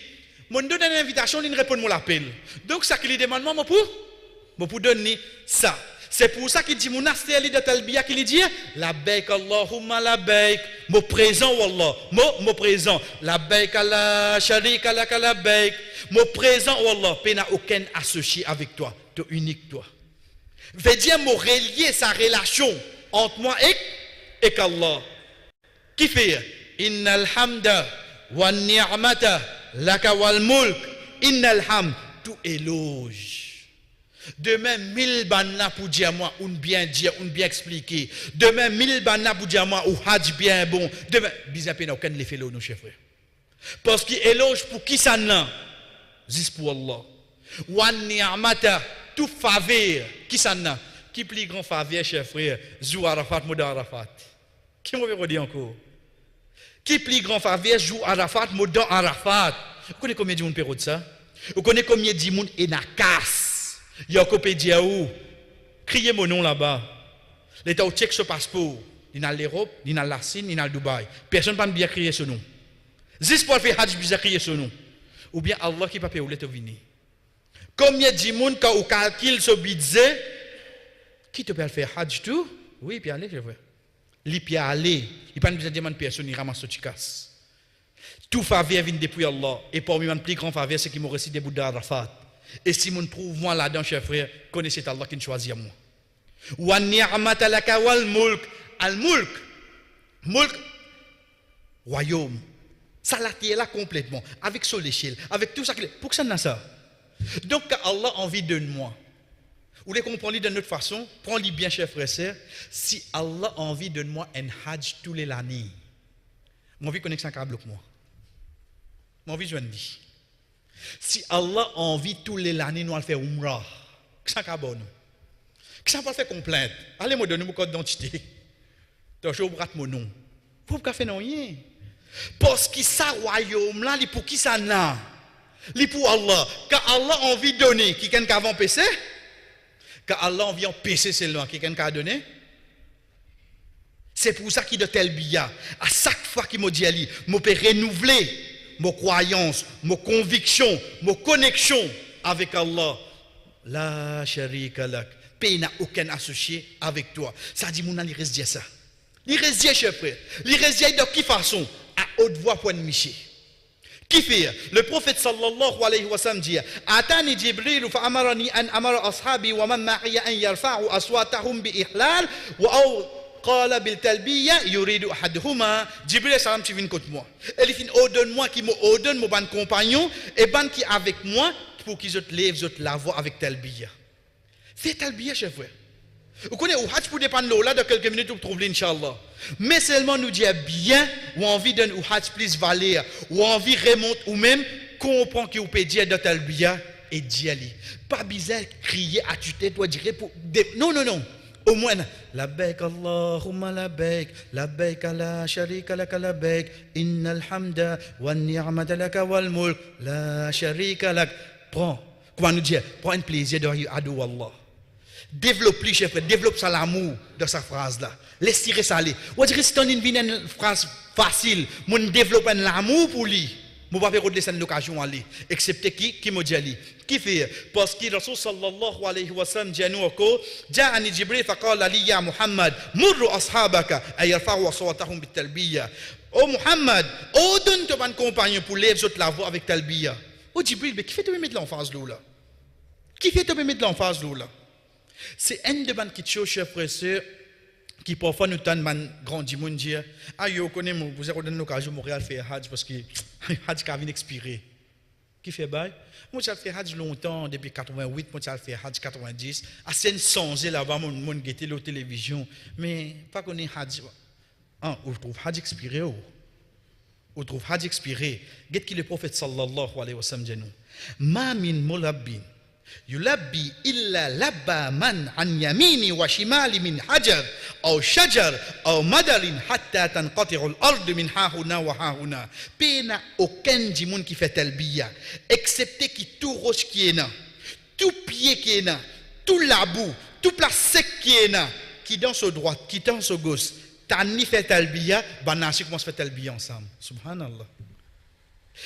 mon donne une invitation, il répond mon l'appel. Donc ça qui les demandements moi pour donner ça. C'est pour ça qu'il dit mon asteli de talbiya qu'il dit labbaik Allahumma labbaik mon présent wallah mon présent labbaik la sharika laka labbaik mon présent wallah pas n'a aucun associé avec toi tu unique toi veut dire mon relier sa relation entre moi et Allah qui fait innal hamda wan ni'mata laka wal mulk innal hamd tout éloge. Demain, 1000 banna pour dire moi, ou bien expliquer. Demain, 1000 banna pour dire moi, ou hajj bien bon. Demain, bizarre, n'a aucun l'effet là, nos chers frères. Parce qu'il éloge pour qui ça n'a? Juste pour Allah. Wan ni'mata, tout faveur, qui ça n'a? Qui plus grand faveur, chers frères? Zou Arafat, Moda Arafat. Qui m'en veut dire encore? Qui plus grand faveur, Zou Arafat, Moda Arafat. Vous connaissez combien de monde peut de ça? Vous connaissez combien de monde est na casse? Il y a un copédia où criez mon nom là-bas. L'État check ce passeport. Il y a l'Europe, il y a la Chine, il y a le Dubaï. Personne ne peut bien crier ce nom. Juste pour faire hajj, bien crier ce nom. Ou bien Allah qui ne peut pas où venir. Combien de monde quand on calcule ce budget, qui te peut faire hajj tout? Oui, puis aller, je vois. Il peut aller. Il n'y a pas besoin de demander personne, il ramasse ce tikas. Tout faveur vient depuis Allah. Et parmi les plus grands faveurs, c'est qu'il m'a reçu des Bouddha Arafat. Et si mon trouve moi là-dedans, chers frères, connaissez Allah qui choisit moi. Wa ni'mata laka wal mulk. Al mulk. Mulk. Royaume. Ça l'a tiré là complètement. Avec son échelle. Avec tout ça. Pour que ça n'a ça. Donc, quand Allah a envie de moi. Vous les comprenez d'une autre façon. Prends-les bien, chers frères et sœurs. Si Allah a envie de moi un hajj tous les années. Mon vie connaît que ça câble moi. Mon vie je dis. Si Allah a envie tous les années nous allons faire umrah, que ça va bon. Que ça va faire complainte. Allez me donner mon code d'identité. Toujours brat mon nom. Pour pas faire rien. Parce que ça royaume là, il pour qui ça n'a. Il pour Allah. Quand Allah a envie de donner, qui quelqu'un qui a PC? Quand Allah a envie de PC seulement, qui quelqu'un qui a donné? C'est pour ça qu'il de tel billet. À chaque fois qu'il m'a dit ali, je peux renouveler mes croyances, mes convictions, mes connexions avec Allah. La sharika lak. pays n'a aucun associé avec toi. Ça dit, mon il reste dire ça. Il reste dire, chef frère. Il reste dire de quelle façon? À haute voix pour Miché. Qui fait? Le prophète sallallahu alayhi wa sallam dit, Atani Jibril fa amarani an amara ashabi wa man ma'iya an yarfa'u aswatahum bi ihlal wa qala bil talbiya yuridu ahaduhuma. Jibril salam tu viens contre moi. Il fin ordonne-moi qui me ordonne mon ban compagnon et ban qui avec moi pour qu'ils te lèvent la voix avec talbiya. Fais talbiya chef frère. Vous connaissez, ou hajj pour dépendre là de quelques minutes pour trouver Inch'Allah. Mais seulement nous dire bien, ou envie d'un ou hajj plus valeur, ou envie remonte, ou même comprend que vous pouvez dire de talbiya et dire. Pas bizarre crier à tue-tête, ou dire pour. Non, non, non. Au moins, labbaik Allahumma labbaik la sharika laka labbaik, innal hamda wa ni'mata laka wal mulk, la sharika lak. Prends, comment nous dire, prends un plaisir de adou Allah. Développe plus, chef, développe ça l'amour de sa phrase-là. Laisse tirer ça aller. On dirait que c'est une phrase facile, mon développe l'amour pour lui. Je ne vais pas faire redescendre l'occasion à lui. Excepté qui me dit lui. Qui fait? Parce que Rasul sallallahu alayhi wa sallam dit à nous encore, Ja'ani Jibril faqala li ya Muhammad, murru ashabaka ay yarfa'u aswatahum bit talbiya. Oh Muhammad, ordonne ton compagnon pour lever la voix avec talbiya. Oh Jibril, mais qui fait te mettre l'emphase là? Qui fait te mettre l'emphase là? C'est un de qui chose, chers frères et sœurs, qui parfois nous tente man grand monde dire ah yo connais vous avez donné l'occasion Montréal faire hajj parce que hajj qui vient expirer. Qui fait bail? Moi j'ai fait hajj longtemps depuis 88, moi j'ai fait hajj 90. À scène songé là-bas mon guetté la télévision mais pas connaît hajj. Ah, on trouve hajj expiré ou on trouve hajj expiré. Guet qui le prophète sallallahu alayhi wa sallam dit nous. Ma min mulabbin يلبي إلا لبى من عن يميني وشمالي من حجر أو شجر أو مدر حتى تنقطع الأرض من ها هنا وها هنا. Pena aucun du monde qui fait talbiya, excepté qui tout roche qui est là, tout pied qui est là, tout la boue, tout place sec qui est là, qui danse au droite, qui danse au gauche, t'as ni fait talbiya, banasi commence à faire talbiya ensemble. Subhanallah.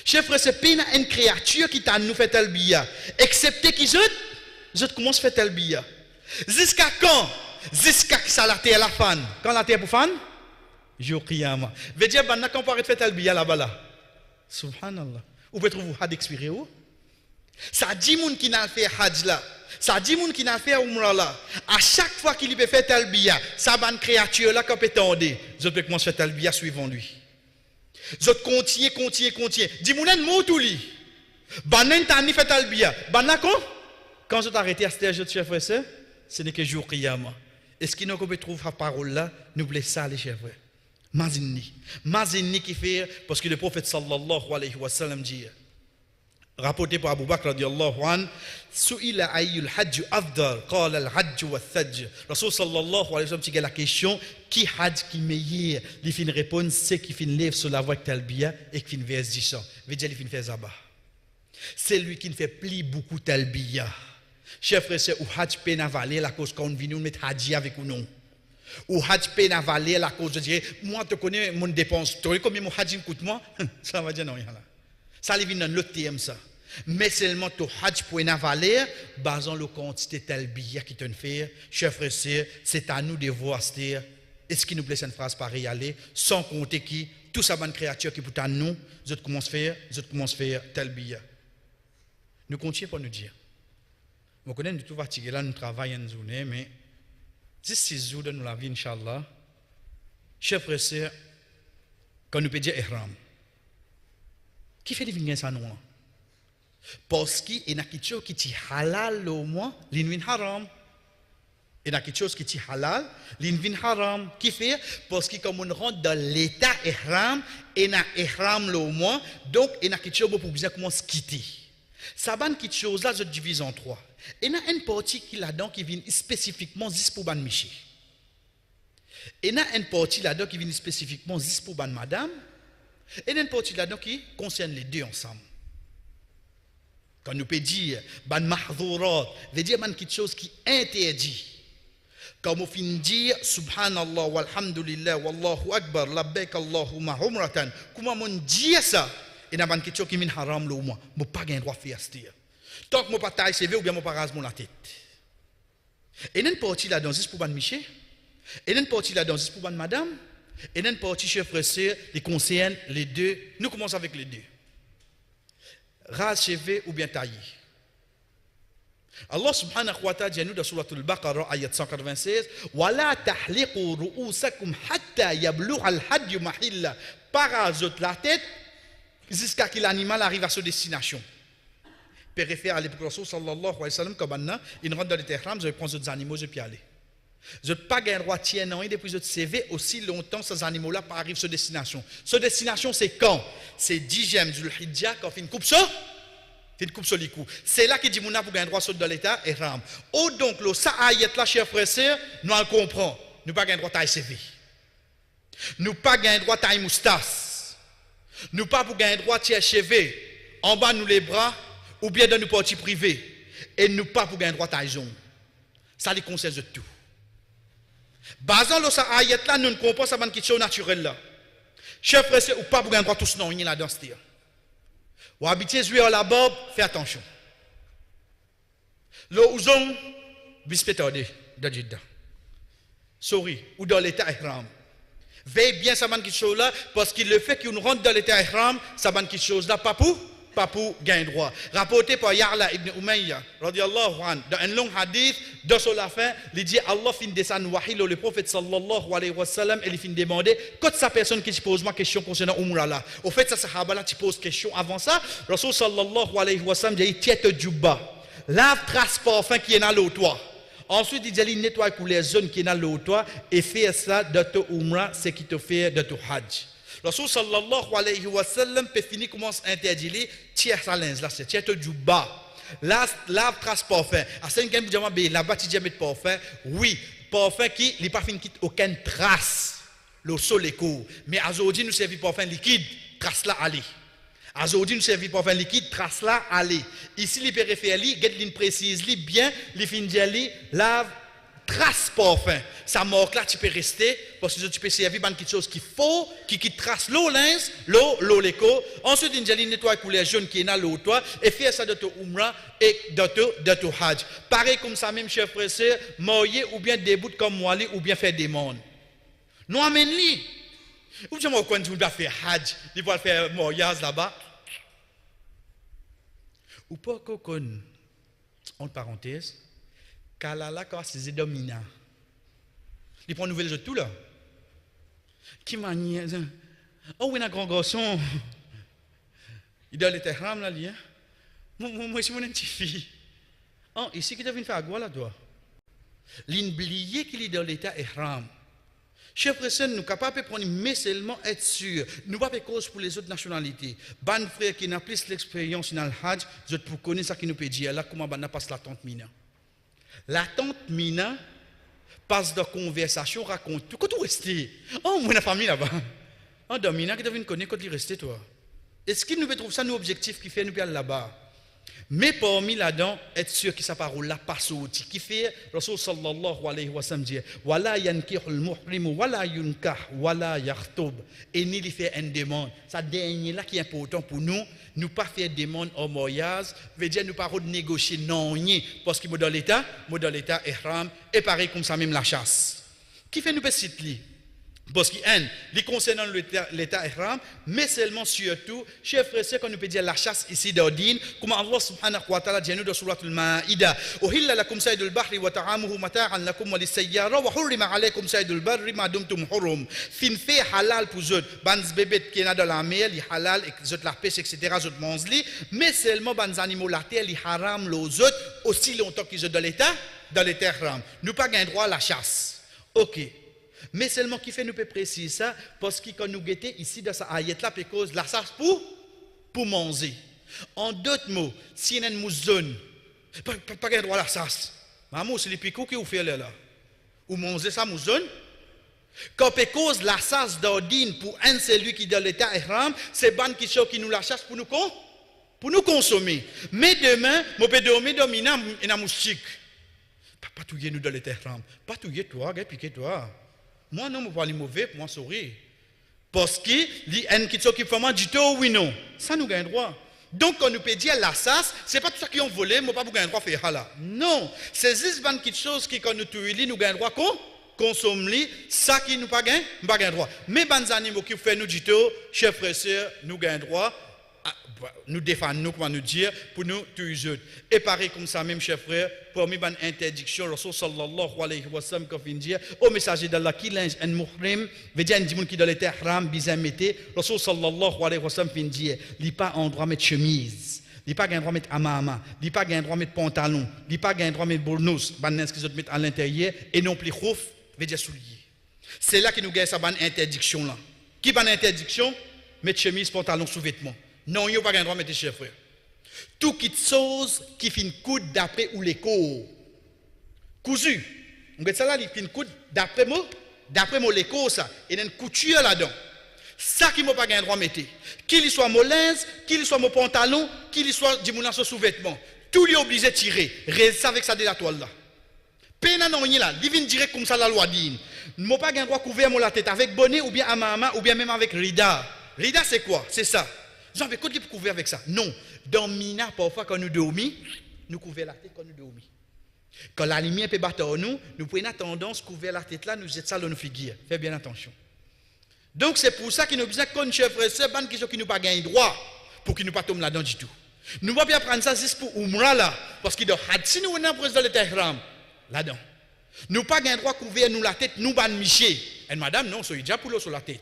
Chef frère, c'est pas une créature qui t'a nous fait talbiya, excepté qu'ils autres commencent à faire talbiya. Jusqu'à quand? Jusqu'à que ça la terre la fan. Quand la terre pour fan? Jour qiyama. Veut dire, quand on parle de faire talbiya là-bas là. Subhanallah. Vous pouvez trouver had expiré où? Ça dit moun qui n'a fait hajj là. Ça dit moun qui n'a fait umrah là. À chaque fois qu'il peut faire talbiya, ça ban créature là quand peut tendre. Les autres commencent à faire talbiya suivant lui. Zot continue. Dis mounen mot tout li. Banen tani fait talbiya. Banako quand je t'arrêté à cette chef frère, ce n'est que jour qiyama. Est-ce qu'il nous peut trouver la parole là? N'oubliez ça les chefs frères. Mazini qui fait parce que le prophète sallallahu alayhi wa sallam dit rapporté par Abu Bakr radiyallahu an su'ila ayyul hajj afdal qala al hajj wa thajj. Rasul sallallahu alayhi wa sallam dit la question qui hajj qui meilleur, il fin répondre c'est qui fin lève sur la voie talbiya et qui fin verse 10 ans. Veut dire il fin fait zaba. C'est lui qui ne fait plus beaucoup talbiya. Chers frères, c'est ou hajj peine à valer la cause qu'on vient nous mettre hajj avec nous. Ou hajj peine à valer la cause de dire moi te connais mon dépense. Tu connais combien mon hajj coûte moi? Ça va dire non rien là. Ça vient dans l'autre thème ça. Mais seulement ton hajj peine à valer basant la quantité talbiya qui te fait. Chers frères, c'est à nous de voir est-ce qu'il nous plaît une phrase pareille aller sans compter qui tout ça bonne créature qui pourtant nous autres commence à faire talbiya. Nous continuons pour nous dire. Vous connaissez tout fatigué là, nous travaillons une journée, mais 6 jours de nous la vie, Inch'Allah. Chers frères et sœurs, quand nous pouvons dire ihram, qui fait des ça nous? Parce qu'il y a quelque chose qui est halal au moins, l'invin haram. Il y a quelque chose qui est halal, l'invin haram. Qui fait? Parce que comme on rentre dans l'état ihram, il y a ihram au moins, donc il y a quelque chose pour bien comment se quitter. Ça ban quelque chose là, je divise en 3. Il y a une partie qui là-dedans qui vient spécifiquement 10 pour ban miché. Il y a une partie là-dedans qui vient spécifiquement 10 pour ban madame. Et il y a une partie là-dedans qui concerne les deux ensemble. Quand nous peut dire ban mahdhurat, veut dire ban quelque chose qui interdit. Quand on finit dire subhanallah walhamdulillah wallahu akbar labbaik allahumma umratan, comment on dit ça? Il y a quelque chose qui est haram au moins, je n'ai pas le droit de faire ça. Tant que je ne pas taille CV ou bien je ne pas raser la tête. Et une partie là-dedans, c'est pour ban Miché. Et une partie là-dedans, c'est pour ban madame. Et une partie, chef frère, les concerne les deux. Nous commençons avec les deux. Ras cheveux ou bien taillé. Allah subhanahu wa ta'ala dit nous dans Surah Al-Baqarah, ayat 196, وَلَا تَحْلِقُوا رُؤُوسَكُمْ حَتَّى يَبْلُغَ الْحَدْيُ مَحِلَّ. Parazote la tête jusqu'à ce que l'animal arrive à sa destination. Périphère à l'époque Rasul sallallahu alayhi wa sallam, comme maintenant, il rentre dans les terrains, je prends d'autres animaux, je peux y aller. Je n'ai pas le droit de tirer non, depuis votre CV aussi longtemps ces animaux-là arrivent à sa destination. Sa destination, c'est quand? C'est 10e du Hijjah, quand on fait une coupe ça. C'est là qu'il dit Mouna pour gagner droit dans l'état et ram. Oh donc, ça ayat là, chers frères et sœurs, nous en comprenons. Nous pas gagner droit à CV. Nous pas gagner droit à moustache. Nous pas pour gagner droit à cheveux. En bas, nous les bras, ou bien dans nos parties privées. Et nous pas pour gagner droit à zone. Ça les concerne de tout. Basant le ça ayat là, nous ne comprenons pas ça question naturelle là. Chers frères et sœurs, ou pas pour gagner droit tous non, il y a là-dedans. Ou habiter jouer à la barbe, fais attention. Le ouzon, bispétardé, de Jeddah. Sorry, ou dans l'état ihram. Veille bien ça quelque chose là, parce qu'il le fait qu'on rentre dans l'état ihram, ça quelque chose là, pas pour gagner droit. Rapporté par Ya'la ibn Umayya, radiallahu anhu, dans un long hadith, dans sur la fin, il dit Allah fin descendre wahi, le prophète sallallahu alayhi wa sallam, il fin demander, quand sa personne qui te pose ma question concernant Umrah là, au fait, ça sahaba là, tu poses question avant ça, Rasul sallallahu alayhi wa sallam dit, tiens te djubba, lave trace parfum qui est dans l'eau toi. Ensuite, il dit, nettoie pour les zones qui sont dans l'eau toi, et fais ça de ton Umrah, c'est qui te fait de ton Hajj. Rasul sallallahu alayhi wa sallam peut finir commence à interdire tiers sa linge là c'est tiers du bas là trace parfum à 5e diamant là-bas tu dis mettre parfum oui parfum qui n'est pas fin quitte aucune trace le sol est court mais aujourd'hui nous servons parfum liquide trace là aller aujourd'hui nous servons parfum liquide trace là aller ici les périphériques get ligne précise li bien les fin dire lave trace parfum ça marque là tu peux rester parce que tu peux servir quelque chose qu'il faut qui trace l'eau linge l'eau l'écho ensuite une jolie nettoie couleur jaune qui est dans l'eau toi et faire ça de ton umrah et de ton hajj pareil comme ça même chers frères et sœurs marier ou bien debout comme moi ou bien faire des mondes nous amène li ou bien moi quand tu vas faire hajj il va faire mariage là-bas ou pas qu'on entre parenthèses Kalala quand c'est dominant. Il prend nouvelle de tout là. Qui manie oh oui un grand garçon. Il doit être ram là lien. Moi c'est mon petite fille. Oh ici qui devine faire quoi là toi. L'oublier qu'il est dans l'état ihram. Chers frères et sœurs, nous sommes capables de prendre, mais seulement être sûr. Nous ne pas faire cause pour les autres nationalités. Ban frère qui n'a plus l'expérience dans le Hajj, je pour connaître ça qui nous peut dire là comment on passe la tante Mina. La tante Mina passe de conversation, raconte tout. Quand tu restes, oh, moi, la famille là-bas. Oh, dans Mina, qui devine connaître quand tu restes, toi. Est-ce qu'il nous peut trouver ça, nos objectifs qui fait nous aller là-bas? Mais parmi là-dedans, être sûr que sa parole là passe au outil. Qui fait, Rasul sallallahu alayhi wa sallam dit, Wala yankihul muhrimu, wala yunkah, wala yahtub. Et ni lui fait une demande. Ça dernier là qui est important pour nous. Nous pas faire demande au mariage, veut dire nous pas négocier non parce qu'il est dans l'état ihram et pareil comme ça même la chasse. Qui fait nous petit li parce qu'il les concernant l'état ihram mais seulement surtout chers frères c'est qu'on nous peut dire la chasse ici d'ordine comme Allah subhanahu wa ta'ala dit nous dans sourate al-Ma'idah uhilla lakum saydul bahri wa ta'amuhu mata'an lakum wa lis-sayyara wa hurrima alaykum saydul barri ma dumtum hurum fin fait halal pour eux ban bébé qui est dans la mer li halal et zot la pêche etc zot mange li mais seulement ban animaux la terre li haram les autres aussi longtemps qu'ils sont dans l'état ihram nous pas gain droit à la chasse OK. Mais seulement qui fait nous peut préciser ça parce que quand nous guettons ici dans sa ayat là parce la chasse pour manger. En d'autres mots, si il y a une mouzone, pas de droit à la chasse. Maman, c'est les picots qui vous fait là. Ou manger ça mouzone. Quand parce la chasse d'ordine pour un celui qui est dans l'état ihram, c'est ban qui nous la chasse pour nous consommer. Mais demain, mon peut dormir dominant et na moustique. Pas touiller nous dans l'état ihram. Pas touiller toi, piquer toi. Moi, non, je ne pas mauvais, moi, sourire. Parce que, les gens qui s'occupent vraiment du tout, oui, non. Ça nous gagne droit. Donc, quand nous peut dire la sas, ce n'est pas tout ça qui ont volé, mais pas pour gagner droit faire là. Non, c'est juste une chose qui, quand nous tuons, nous gagnons droit consommer, ça qui nous pas gagne droit. Mais les animaux qui font nous dire, chers frères et sœurs, nous gagnons droit, nous défendons, nous, comment nous dire, pour nous tuer. Et pareil comme ça, même, chers frères, parmi les interdictions, le Rasul sallallahu alayhi wa sallam, quand il dit, au messager d'Allah, qui est un muhrim, veut dire un dimanche qui dans les terres, bizarre, mettez, le Rasul sallallahu alayhi wa sallam, il dit, il n'y a pas un droit de mettre chemise. Il n'y a pas un droit de mettre amama, il n'y a pas un droit de mettre pantalon, il n'y a pas un droit de mettre bournous, ce qu'ils mettent à l'intérieur, et non plus khouf, veut dire soulier. C'est là que nous gagnons cette interdiction là. Qui est interdiction? Mettre chemise, pantalon, sous-vêtements. Non, il n'y a pas un droit de mettre chef frère. Tout qui chose qui fait une coude d'après ou les corps. Cousu. On met ça là, il fait une coude d'après moi les corps ça. Il y a une couture là-dedans. Ça qui m'a pas un droit de mettre. Qu'il soit mon linge, qu'il soit mon pantalon, qu'il soit du moulin sur sous-vêtements. Tout lui est obligé de tirer. Reste avec ça de la toile là. Pena non là, il vient direct comme ça la loi dit. Moi pas un droit couvert la tête avec bonnet ou bien amama ou bien même avec rida. Rida c'est quoi? C'est ça. J'en veux quoi qui peut couvrir avec ça? Non. Dans Mina, parfois, quand nous dormons, nous couvrons la tête quand nous dormons. Quand la lumière peut battre nous, nous prenons tendance à couvrir la tête là, nous jetons ça dans nos figures. Faites bien attention. Donc, c'est pour ça qu'il nous besoin qu'on chef frère, c'est une question qui nous pas gagné droit pour qu'il nous pas tombe là-dedans du tout. Nous ne pouvons pas prendre ça juste pour Umrah là, parce qu'il doit si nous venons président de l'État là-dedans. Nous pas gagné droit couvrir nous la tête, nous ban miché. Et madame, non, c'est déjà pour l'eau sur la tête.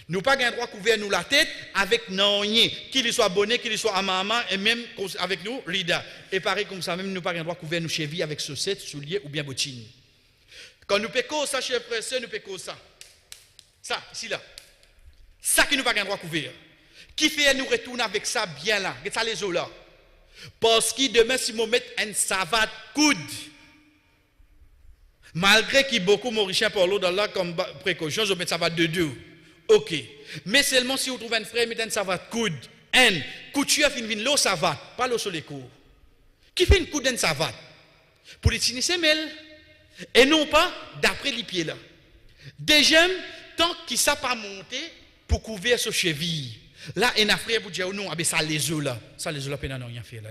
Nous pas un droit couvert nous la tête avec non rien, qu'il soit bonnet, qu'il soit amama et même avec nous rida. Et pareil comme ça même nous pas un droit couvert nous cheville avec chaussettes, souliers ou bien bottines. Quand nous pécons ça chers frères, nous pécons ça. Ça ici là. Ça qui nous pas un droit couvert. Qui fait nous retourner avec ça bien là, ça les os là. Parce que demain si nous mettons une savate coude malgré qu'il y a beaucoup mauricien pour l'eau dans là comme précaution, je mets savate de deux. Ok, mais seulement si vous trouvez un frère, mettez une savate coude. Un, couture fin vin l'eau savate, pas l'eau sur les cours. Qui fait une coude d'une savate? Pour les signer semelles. Et non pas d'après les pieds là. Deuxième, tant qu'il ne s'est pas monté pour couvrir ses chevilles. Là, un frère pour dire non, ça les os là. Ça les os là, peine n'a rien fait là.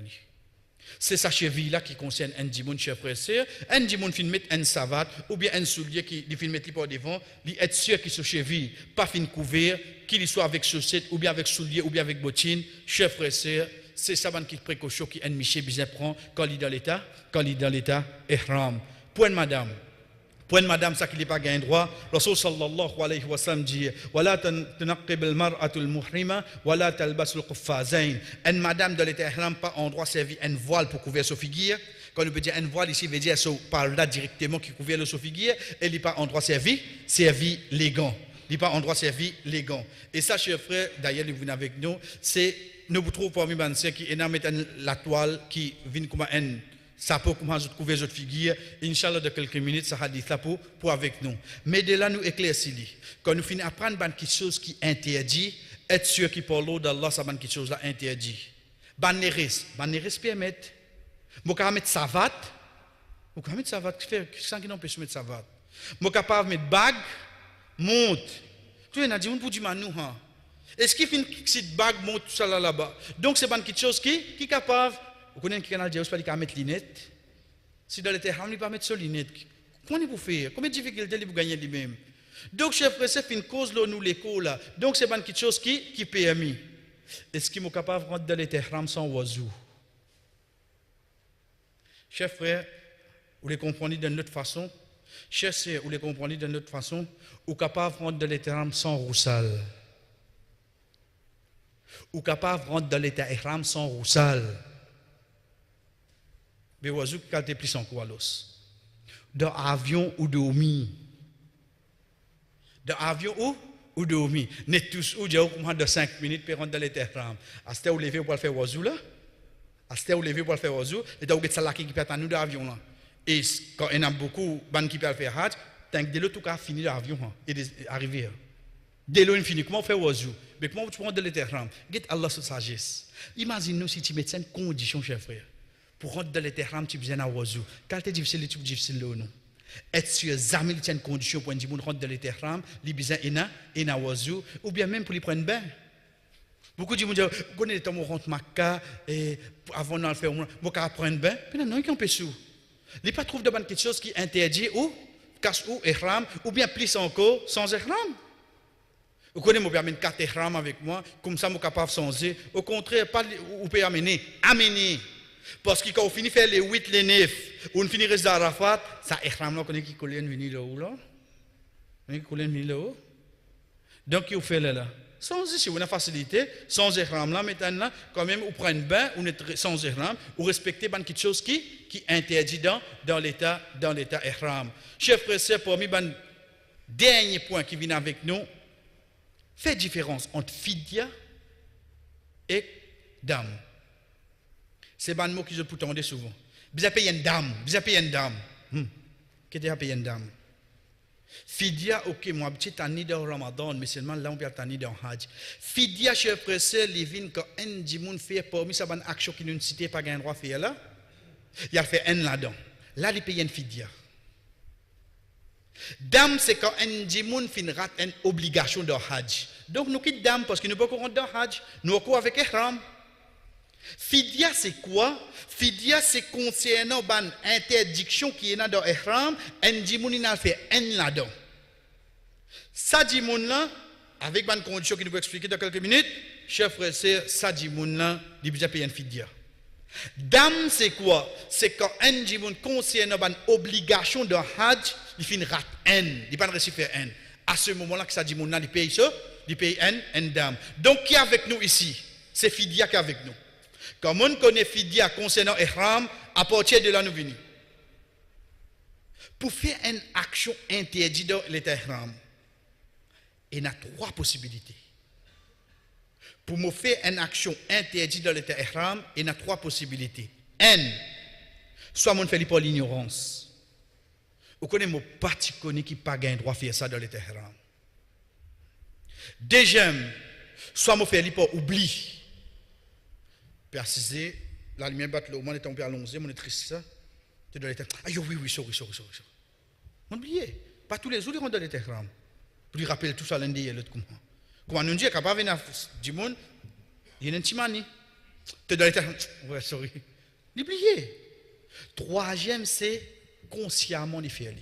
C'est sa cheville là qui concerne un dimon, chers frères et sœurs. Un dimon fin mettre une savate ou bien un soulier qui fin mettre par devant, il est sûr que ce cheville pas fin couvert, qu'il soit avec chaussettes ou bien avec soulier ou bien avec bottines, chers frères et sœurs, c'est ça qui précaution qui un miché bien prend quand il est dans l'état ihram. Point madame ça qu'il n'est pas gain droit. Rasul sallallahu alayhi wa sallam dit wala tanqib al-mar'atu al-muhrima wala talbas al-quffazain. Une madame de l'état ihram pas en droit servir un voile pour couvrir sa figure. Quand on peut dire un voile ici veut dire par là directement qui couvre le sa figure, elle n'est pas en droit servir les gants. Il n'est pas en droit servir les gants. Et ça chers frères, d'ailleurs vous venez avec nous, c'est nous vous trouvons parmi les qui énormément la toile qui vient comme un ça peut commencer à couvrir votre figure. Inch'Allah, de quelques minutes, ça va dire ça pour avec nous. Mais de là, nous éclaircir. Quand nous finissons à prendre quelque chose qui est interdit, être sûr que pour l'eau d'Allah, ça va quelque chose là interdit. Banneris permet. Vous pouvez mettre savate. Vous pouvez mettre savate. Sans qui n'empêche de mettre savate. Vous pouvez mettre bague, monte. Tout le monde a dit, on peut dire nous. Est-ce qu'il fait une petite bague, monte, tout ça là-bas? Donc, c'est quelque chose qui est capable. Vous connaissez un canal de Dieu, il ne peut pas mettre lunettes. Si dans le terrain, il ne peut pas mettre ses lunettes. Comment vous faire? Combien de difficultés vous gagnez lui-même? Donc, chef frère, c'est une cause là, nous l'école. Donc, c'est quelque chose qui permet. Est-ce qu'il est capable de rentrer dans le terrain sans oiseau? Chef frère, vous les comprenez d'une autre façon. Chef frère, vous les comprenez d'une autre façon. Vous êtes capable de rentrer dans le terrain sans roussal. Vous êtes capable de rentrer dans le terrain sans roussal. Mais oiseau qui a plus son coup à l'os. Dans avion ou dormi. Dans avion ou dormi. N'est tous ou déjà au de 5 minutes pour rentrer dans les terrains. À ce où lever pour faire oiseau là. À ce où lever pour faire oiseau. Et donc ça là qui peut attendre nous dans l'avion là. Et quand il y a beaucoup de qui peuvent faire hâte, tant que dès le tout cas fini l'avion et arriver. Dès le fini comment faire oiseau. Mais comment tu prends dans les terrains? Get Allah sur sagesse. Imagine-nous si tu mets une condition chef frère. Pour rentrer dans les terrains, tu as besoin d'un oiseau. Quand tu es difficile, tu es difficile là ou non? Est-ce que jamais il y a une condition pour dire qu'on rentre dans les terrains, il y a besoin d'un oiseau, ou bien même pour lui prendre un bain? Beaucoup de gens disent, vous connaissez les temps où on rentre Maca, et avant de le faire, on va apprendre bien. Mais non, il y a un peu sous. Il n'y a pas trouvé de quelque chose qui interdit ou, casse ou, ihram, ou bien plus encore, sans ihram. Vous connaissez, je vais 4 ihram avec moi, comme ça, je suis capable de changer. Au contraire, vous pouvez amener. Parce que quand on finit de faire les 8, les 9, ou on finit de rester à Arafat, ça ihram là, on connaît qui colle une venue là-haut, là. Qui colle une venue là-haut. Donc, il faut faire là. Sans si vous avez facilité, sans ihram là, maintenant, quand même, vous prenez bain, vous êtes sans ihram, vous respectez quelque chose qui interdit dans l'état ihram. Chers frères et sœurs, parmi les derniers points qui viennent avec nous, fait différence entre fidya et dam. C'est un mot que je peux entendre souvent. Vous avez payé une dame, vous avez payé une dame. Qu'est-ce que vous payé une dame? Fidya, ok, moi, je suis tanné dans Ramadan, mais seulement là, on peut tanné dans Hajj. Fidya, chers frères et sœurs, les vignes, quand un dimoun fait, parmi ça, une action qui ne cite pas un droit à faire là, il a fait un là-dedans. Là, il paye une fidya. Dame, c'est quand un dimoun fait une obligation dans Hajj. Donc, nous quittons dame parce que nous ne pouvons pas rentrer dans Hajj. Nous sommes avec ihram. Fidya, c'est quoi? Fidya, c'est concernant une interdiction qui est dans ihram, un dimoun a fait un là-dedans. Ça dimoun là, avec une condition qui nous peut expliquer dans quelques minutes, chers frères et sœurs, ça dimoun là, il a déjà payé une fidya. Dame, c'est quoi? C'est quand un dimoun concernant une obligation de Hajj, il fait une rate haine, il ne peut pas faire haine. À ce moment-là, que ça dimoun là, il paye ça, il paye une dame. Donc, qui est avec nous ici? C'est fidya qui est avec nous. Comme on connaît fidya concernant ihram, à partir de là nous venons. Pour faire une action interdite dans l'état ihram, il y a 3 possibilités. Pour me faire une action interdite dans l'état ihram, il y a 3 possibilités. Soit on fait par l'ignorance. Vous connaissez mon parti qui n'a pas le droit de faire ça dans l'état ihram. Deuxième, soit on fait par oubli. Préciser, la lumière bat le moment, on est allongé, on est triste ça. Tu dois l'état. Ah oui, sorry. On oublie. Pas tous les jours, ils rentrent dans l'état ihram. Pour lui rappeler tout ça lundi et l'autre comment. Comment nous dit, quand pas venir du monde, il y a un petit mani. Tu dois l'état. Ouais, sorry. L'oublier. Troisième, c'est consciemment les faire.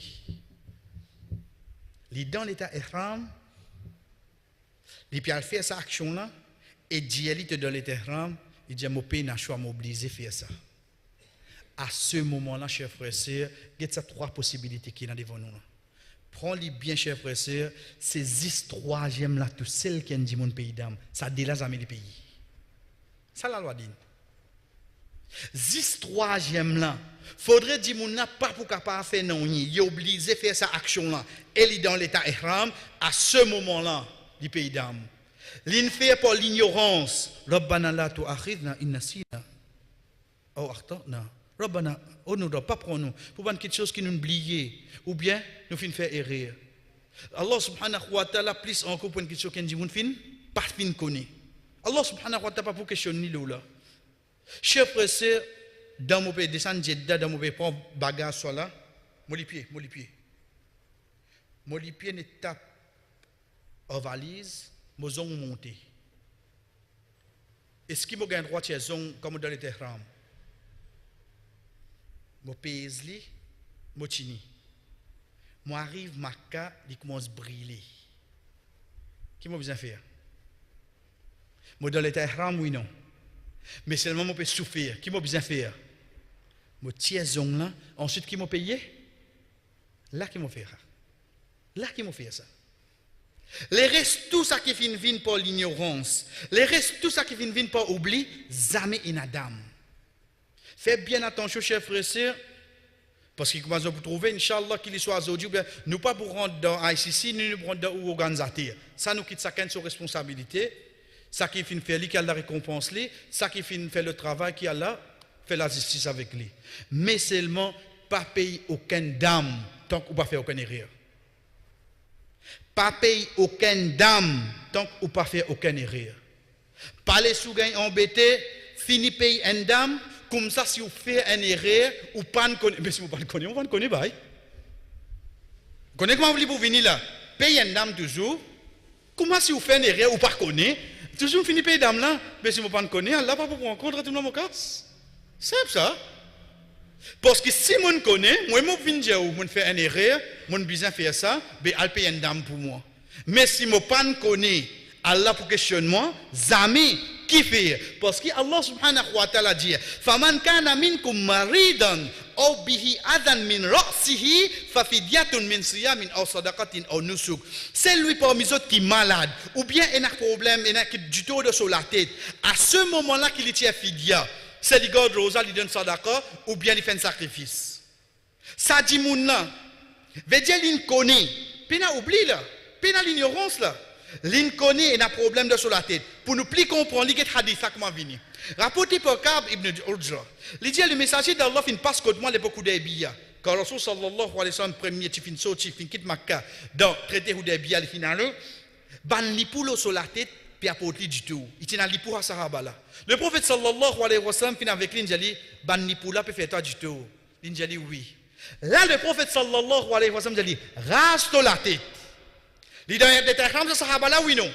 Les dans l'état ihram, les puis à faire cette action là, et dire il te dans l'état ihram. Il dit, mon pays n'a choix m'obliger à faire ça. À ce moment-là, chers frères et sœurs, il y a 3 possibilités qui sont devant nous. Prends-les bien, chers frères et sœurs, ces 3e là, tout celles qui ont dit mon pays d'âme, ça délaisse jamais les pays. Ça la loi dit. 3e là, faudrait dire mon n'a pas pour capable faire non, il est obligé de faire cette action là. Et il est dans l'état ihram, à ce moment-là, du pays d'âme. L'infère pour l'ignorance. Rabbana la tu'akhidna in nasina ou akhtana. Rabbana, on ne doit pas prendre nous pour quelque chose qui nous oublie ou bien nous fin faire erreur. Allah subhanahu wa ta'ala plus encore pour quelque chose qui nous fin pas fin connaît. Allah subhanahu wa ta'ala pas pour questionner là. Chers frères et sœurs, dans mon pays descendre Jeddah, dans mon pays prendre bagage soit là, molli pied ne tape en valise. Mozon monté. Est-ce qu'il m'a un droit de zone comme dans l'état ihram? Mo pèse li, mo chini. Mo arrive Makka, il commence à briller. Qui m'a besoin faire? Mo dans l'état ihram oui non. Mais seulement mo peut souffrir. Qui m'a besoin faire? Mo tiens zone là, ensuite qui m'a payé? Là qui m'a fait ça. Là qui m'a fait ça. Les restes, tout ça qui vient par l'ignorance, les restes, tout ça qui vient par oubli, jamais inadam. Faites bien attention, chers frères et sœurs, parce qu'il commence à vous trouver, Inch'Allah, qu'il soit aujourd'hui, nous pas pour rentrer dans ICC, nous pour rentrer dans l'organisateur. Ça nous quitte chacun sur responsabilité. Ça qui vient faire lui, qui a la récompense, lui, ça qui vient faire le travail, qui a là, fait la justice avec lui. Mais seulement, pas payer aucune dame, tant qu'on ne pas faire aucune erreur. Pas payer aucune dame tant qu'on ne pas faire aucune erreur. Pas les sous-gains embêtés, fini payer une dame, comme ça si vous faites une erreur, ou pas ne connaît, mais si vous ne connaissez pas, on ne connaît pas. Vous connaissez comment vous voulez pour venir là? Payer une dame toujours, comment si vous faites une erreur ou pas connaître, Toujours fini payer dame là, mais si je ne pas connais, Allah pas pour rencontrer tout le monde casse. Simple ça. Parce que si je connais, moi je viens dire ou je fais une erreur, je besoin faire ça, ben elle paye une dame pour moi. Mais si je ne connais Allah pour questionner moi, jamais qui fait. Parce que Allah subhanahu wa ta'ala dit, faman kana minkum maridan aw bihi adan min ra'sihi fa fidyatun min siyamin aw sadaqatin aw nusuk. C'est lui parmi eux qui est malade ou bien il a un problème, il a du tout sur la tête. À ce moment-là qu'il tient fidya, c'est le garde rosa, il donne sadaqa ou bien il fait un sacrifice. Ça dit moun là, veut dire qu'il connaît, puis il a oublié là, puis il a l'ignorance là. L'in connaît et a problème de sur la tête. Pour nous plus comprendre, il y a un hadith qui m'a venu. Rapporté par Ka'b ibn Ujra. Il dit le messager d'Allah fin passe contre moi l'époque Hudaybiyah. Quand Rasul sallallahu alayhi wa sallam premier tifin sorti fin quitte Makkah dans traité Hudaybiyah le final ban li poulo sur la tête puis apporte du tout. Il tient li pour sahaba là. Le prophète sallallahu alayhi wa sallam fin avec lui dit ban li pour là peut faire toi du tout. Il dit oui. Là le prophète sallallahu alayhi wa sallam dit rase la tête. Les derniers déterrants de Sahaba là, oui, non.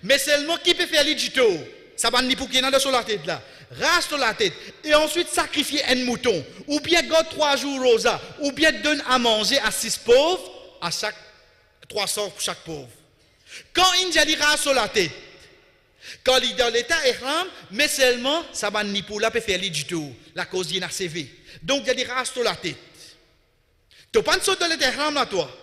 Mais seulement qui peut faire du tout. Ça va ni pour qu'il y en a sur la tête là. Rase la tête. Et ensuite sacrifier un mouton. Ou bien garde 3 jours rosa. Ou bien donne à manger à 6 pauvres. À chaque 300 pour chaque pauvre. Quand il dit rase la tête. Quand il est dans l'état ihram, mais seulement ça va ni pour là peut faire du tout. La cause il a CV. Donc il dit rase la tête. Tu pas de dans l'état ihram là toi.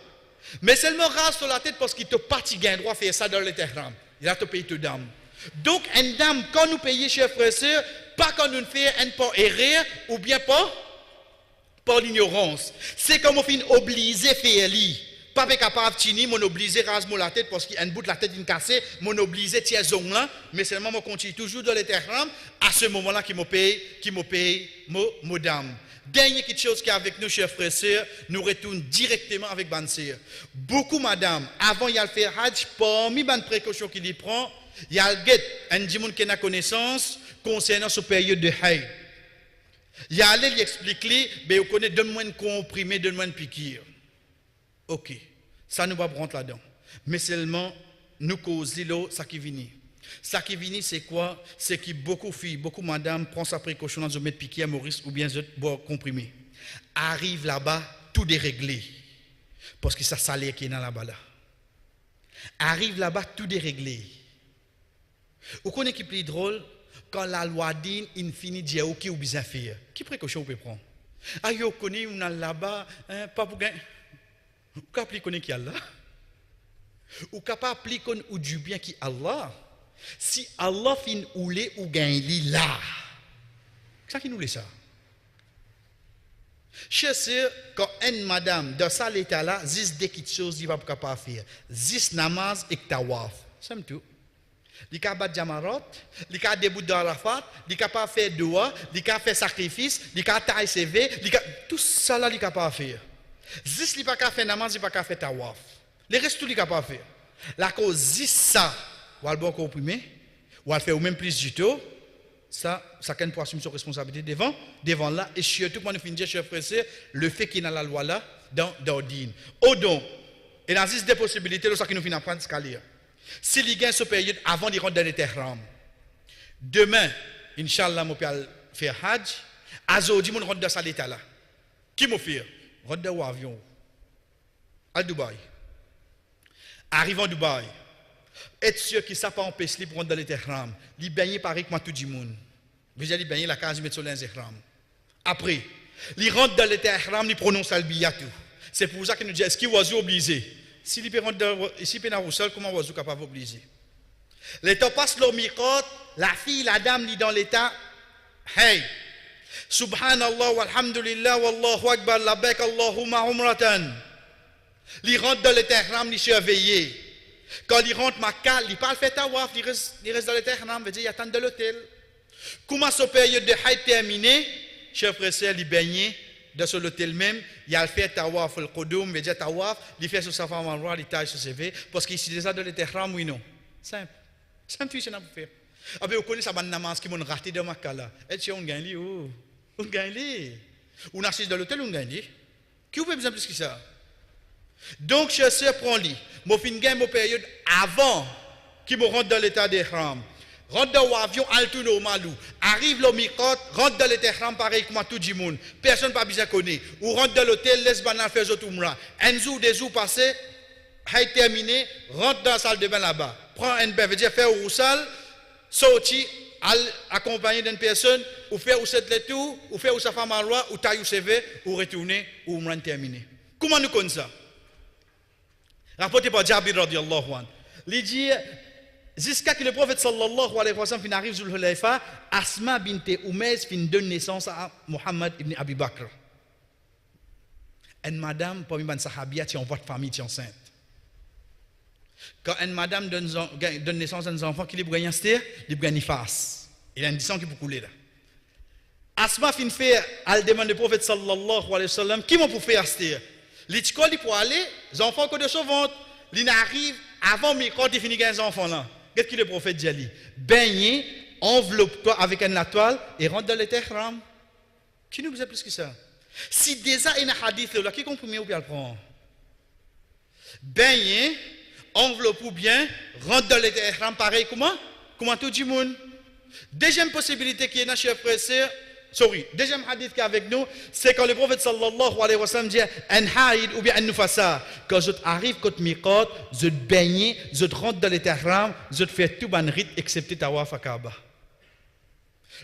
Mais seulement rase sur la tête parce qu'il te fatigue un droit de faire ça dans l'éternel. Il a te payé te dame. Donc, une dame, quand nous payons, chers frères et sœurs, pas quand nous faisons un pas erreur ou bien pas par l'ignorance. C'est comme on finit obligé de faire lui. Pas capable de finir, mon obligé de raser la tête parce qu'il y a un bout de la tête cassée, mon obligé de tirer zone là, mais seulement je continue toujours dans l'éternel à ce moment-là qui me paye, mon dame. Dernière quelque chose qui est avec nous, chers frères et sœurs, nous retournons directement avec Bansir. Beaucoup, madame, avant il y a le faire Hajj, parmi les précautions qu'il y prend, il y a un dimoun qui a connaissance concernant cette période de Hajj. Il y a allé lui expliquer, mais vous connaissez, donne-moi un comprimé, donne-moi une piqûre. Ok, ça nous va rentrer là-dedans. Mais seulement, nous causons ça qui vient. Ça qui vient, c'est quoi? C'est que beaucoup de filles, beaucoup de madame prennent sa précaution de mettre piqué à Maurice ou bien de boire comprimé. Arrive là-bas, tout déréglé. Parce que ça salaire qui est dans là-bas. Là. Arrive là-bas, tout déréglé. Vous connaissez qui est plus drôle? Quand la loi dit, il finit de dire, ok, ou bien faire. Qui précaution vous pouvez prendre? Ah, vous connaissez, on a là-bas, pas pour gagner. Vous pouvez connaître qui est là? Vous pouvez appliquer ou du bien qui est Allah? Si Allah fin oulé ou gagne là, c'est ça qui nous laisse ça. Chers sœurs, quand une madame dans ça l'état là, 10 des petites choses il va pas capable faire. 10 namaz et tawaf. C'est tout. Il ka bat jamarat, il ka debout d'Arafat, il capable faire dua, il ka faire sacrifice, il ka taille CV, tout ça là il capable faire. 10 il pas capable faire namaz, il pas capable faire tawaf. Les restes tout il capable faire. La cause 10 ça ou al bon comprimé, ou al faire au même plus du tout, ça chacun peut assumer sa responsabilité devant là, et surtout quand nous finissons, chers frères et sœurs, le fait qu'il y a la loi là, dans l'ordine. Au donc, il existe des possibilités, de ça qui nous finit apprendre ce lire. S'il y a cette période avant d'y rentrer dans l'éternel, demain, Inch'Allah, je peux faire Hajj, aujourd'hui, je rentre dans cet état là. Qui m'a fait? Rentre dans l'avion, à Dubaï. Arrive en Dubaï. Être sûr qu'il ne s'est pas empêché pour rentrer dans l'éternel. Il baigne pareil comme tout le monde. Déjà, il baigne la case, il met sur l'éternel. Après, il rentre dans l'éternel, il prononce le biyatou. C'est pour ça qu'il nous dit, est-ce qu'il est obligé? S'il peut rentrer ici, il est seul, comment est capable d'obliger? L'état passe le miqat, la fille, la dame, il dans l'état, hey, subhanallah, walhamdulillah, wallahu akbar, labbaik, Allahumma umratan. Il rentre dans l'éternel, il est surveillé. Quand il rentre Makkah, il parle fait tawaf, il reste dans l'éternel, veut dire il attend de l'hôtel. Comment cette période de Hajj terminée, chers frères et sœurs, il baigne dans l'hôtel même, il a fait tawaf le Qudum, veut dire tawaf, il fait sur sa femme en roi, il taille sur ses CV, parce qu'il est déjà dans l'éternel, oui non. Simple. Simple, c'est ça pour faire. Ah ben vous connaissez ça, ban namaz qui m'ont raté dans Makkah là. Et si on gagne, on gagne. On assiste dans l'hôtel, on gagne. Qui vous peut besoin plus que ça? Donc, chers sœurs, prends-les. Moi, fin gagne mon période avant qui me rentre dans l'état d'ihram, rentre dans l'avion, al tout normal, arrive le miqat, rentre dans l'état d'ihram pareil comme tout le monde, personne pas besoin connaître, ou rentre dans l'hôtel, laisse banal faire autres umrah, un jour, des jours passés, hay terminé, rentre dans la salle de bain là-bas, prend un bain, veut dire faire au roussal, sorti, accompagné d'une personne, ou faire ou cette lettre, ou faire ou sa femme à loi, ou taille ou CV, ou retourner, ou umrah terminé. Comment nous connaissons ça? Rapporté par Jabir radiyallahu anhu. Il dit, jusqu'à ce que le prophète sallallahu alayhi wa sallam arrive sur le Hulayfa, Asma bint Umays donne naissance à Muhammad ibn Abi Bakr. Une madame, parmi les sahabiyat, qui ont votre famille, qui est enceinte. Quand une madame donne naissance à un enfant qui est stér, il est nifas. Il a une sang qui peut couler là. Asma fin fait, elle demande au prophète sallallahu alayhi wa sallam, qui m'a pour faire stér? L'école pour aller, les enfants que de ce ventre, ils arrivent avant mais quand ils finissent les enfants là. Qu'est-ce que le prophète dit? Baigne, enveloppe-toi avec une toile et rentre dans l'ihram. Qui nous besoin plus que ça? Si déjà il y a un hadith là, qui comprend ou bien le prend? Baigne, enveloppe ou bien, rentre dans l'ihram pareil comment tout le monde. Deuxième possibilité qui est dans chef frère. Deuxième hadith qui est avec nous, c'est quand le prophète sallallahu alayhi wa sallam dit un haïd ou bien un nufasa. Quand je arrive contre miqat, je baigne, je rentre dans l'ihram, je fais tout ban rite excepté tawaf à Kaaba.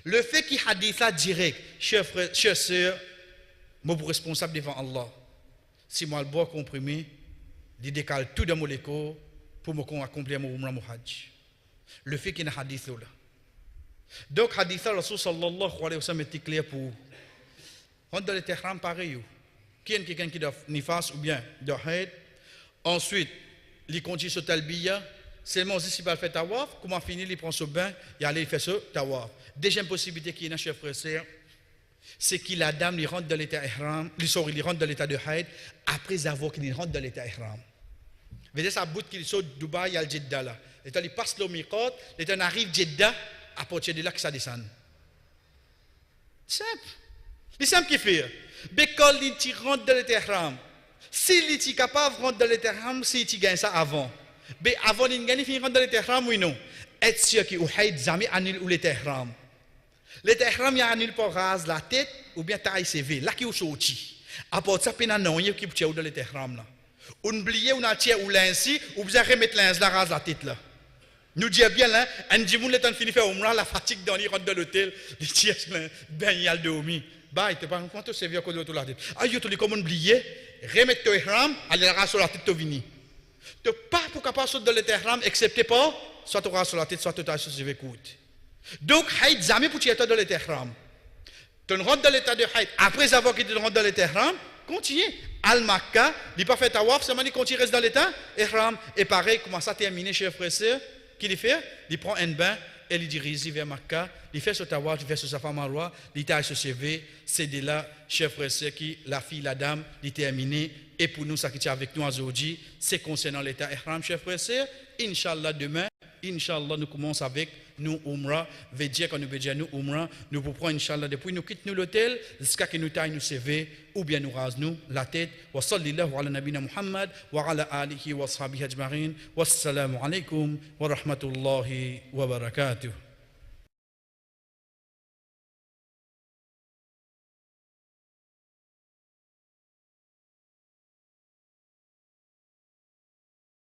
Le fait qu'il hadith là direct, chers frères, chers sœurs, moi pour responsable devant Allah. Si moi le bois comprimé, il décale tout dans mon écho pour me accomplir mon umrah mon hajj. Le fait qu'il y a un hadith là. Donc, hadith Rasul sallallahu alayhi wa sallam est clair pour rentrer dans l'ihram pareil. Qui est quelqu'un qui doit nifas ou bien doit haid. Ensuite, il continue sur talbiya. Seulement, si il va faire tawaf, comment finir, il prend ce bain et aller faire ce tawaf. Deuxième possibilité qui est dans chef frère, c'est que la dame il rentre dans l'état ihram, il rentre dans l'état de haid après avoir qu'il rentre dans l'état ihram. Vous voyez, ça bout qu'il saute Dubaï à Jeddah là. L'état il passe le miqat, l'état arrive Jeddah. À partir de là que ça descend. Simple. C'est simple qui fait. Mais quand il rentre dans l'ihram, s'il est capable de rentrer dans l'ihram, s'il gagne ça avant. Mais avant de gagner, il rentre dans l'ihram, oui non. Être sûr qu'il n'y a jamais annulé l'ihram. L'ihram, il annule pour raser la tête ou bien taille CV. Là qui est sorti. À partir de ça, il y a un nom qui est dans l'ihram. On oublie, on a tiré ou l'insi, ou bien remettre l'insi, la rase la tête là. Nous disons bien là, un djimoun le temps de finir faire umrah, la fatigue dans rentre de l'hôtel, il tire ben il y a le dormi. Bah, il te parle quand tu sais bien que l'autre la tête. Ah, il te dit comme oublié, remettre ton ihram, aller la sur la tête de vini. Tu pas pour capable sauter dans l'ihram excepté pas soit tu ras sur la tête, soit tu t'as sur les coudes. Donc, haïd jamais pour tirer dans l'ihram. Tu rentres dans l'état de haïd après avoir quitté rentre dans l'ihram, continue. Al-Makka, il pas fait tawaf, seulement il continue reste dans l'état ihram et pareil comment ça terminer chers frères et sœurs. Qu'il fait? Il prend un bain et il dirige vers Makka. Il fait ce tawaf, il fait ce safa marwa, il taille ce CV. C'est de là, chers frères et sœurs, qui la fille, la dame, il terminé. Et pour nous, ça qui est avec nous aujourd'hui, c'est concernant l'état ihram, chers frères et sœurs. Inch'Allah, demain, Inch'Allah, nous commençons avec nous Umrah. Veut dire qu'on veut dire nous Umrah. Nous pour prendre Inch'Allah depuis nous quittons l'hôtel jusqu'à que nous taille nous CV ou bien nous rase nous la tête. Wa sallallahu ala nabina Muhammad wa ala alihi wa ashabihi ajma'in. Wassalamu alaikum wa rahmatullahi wa barakatuh.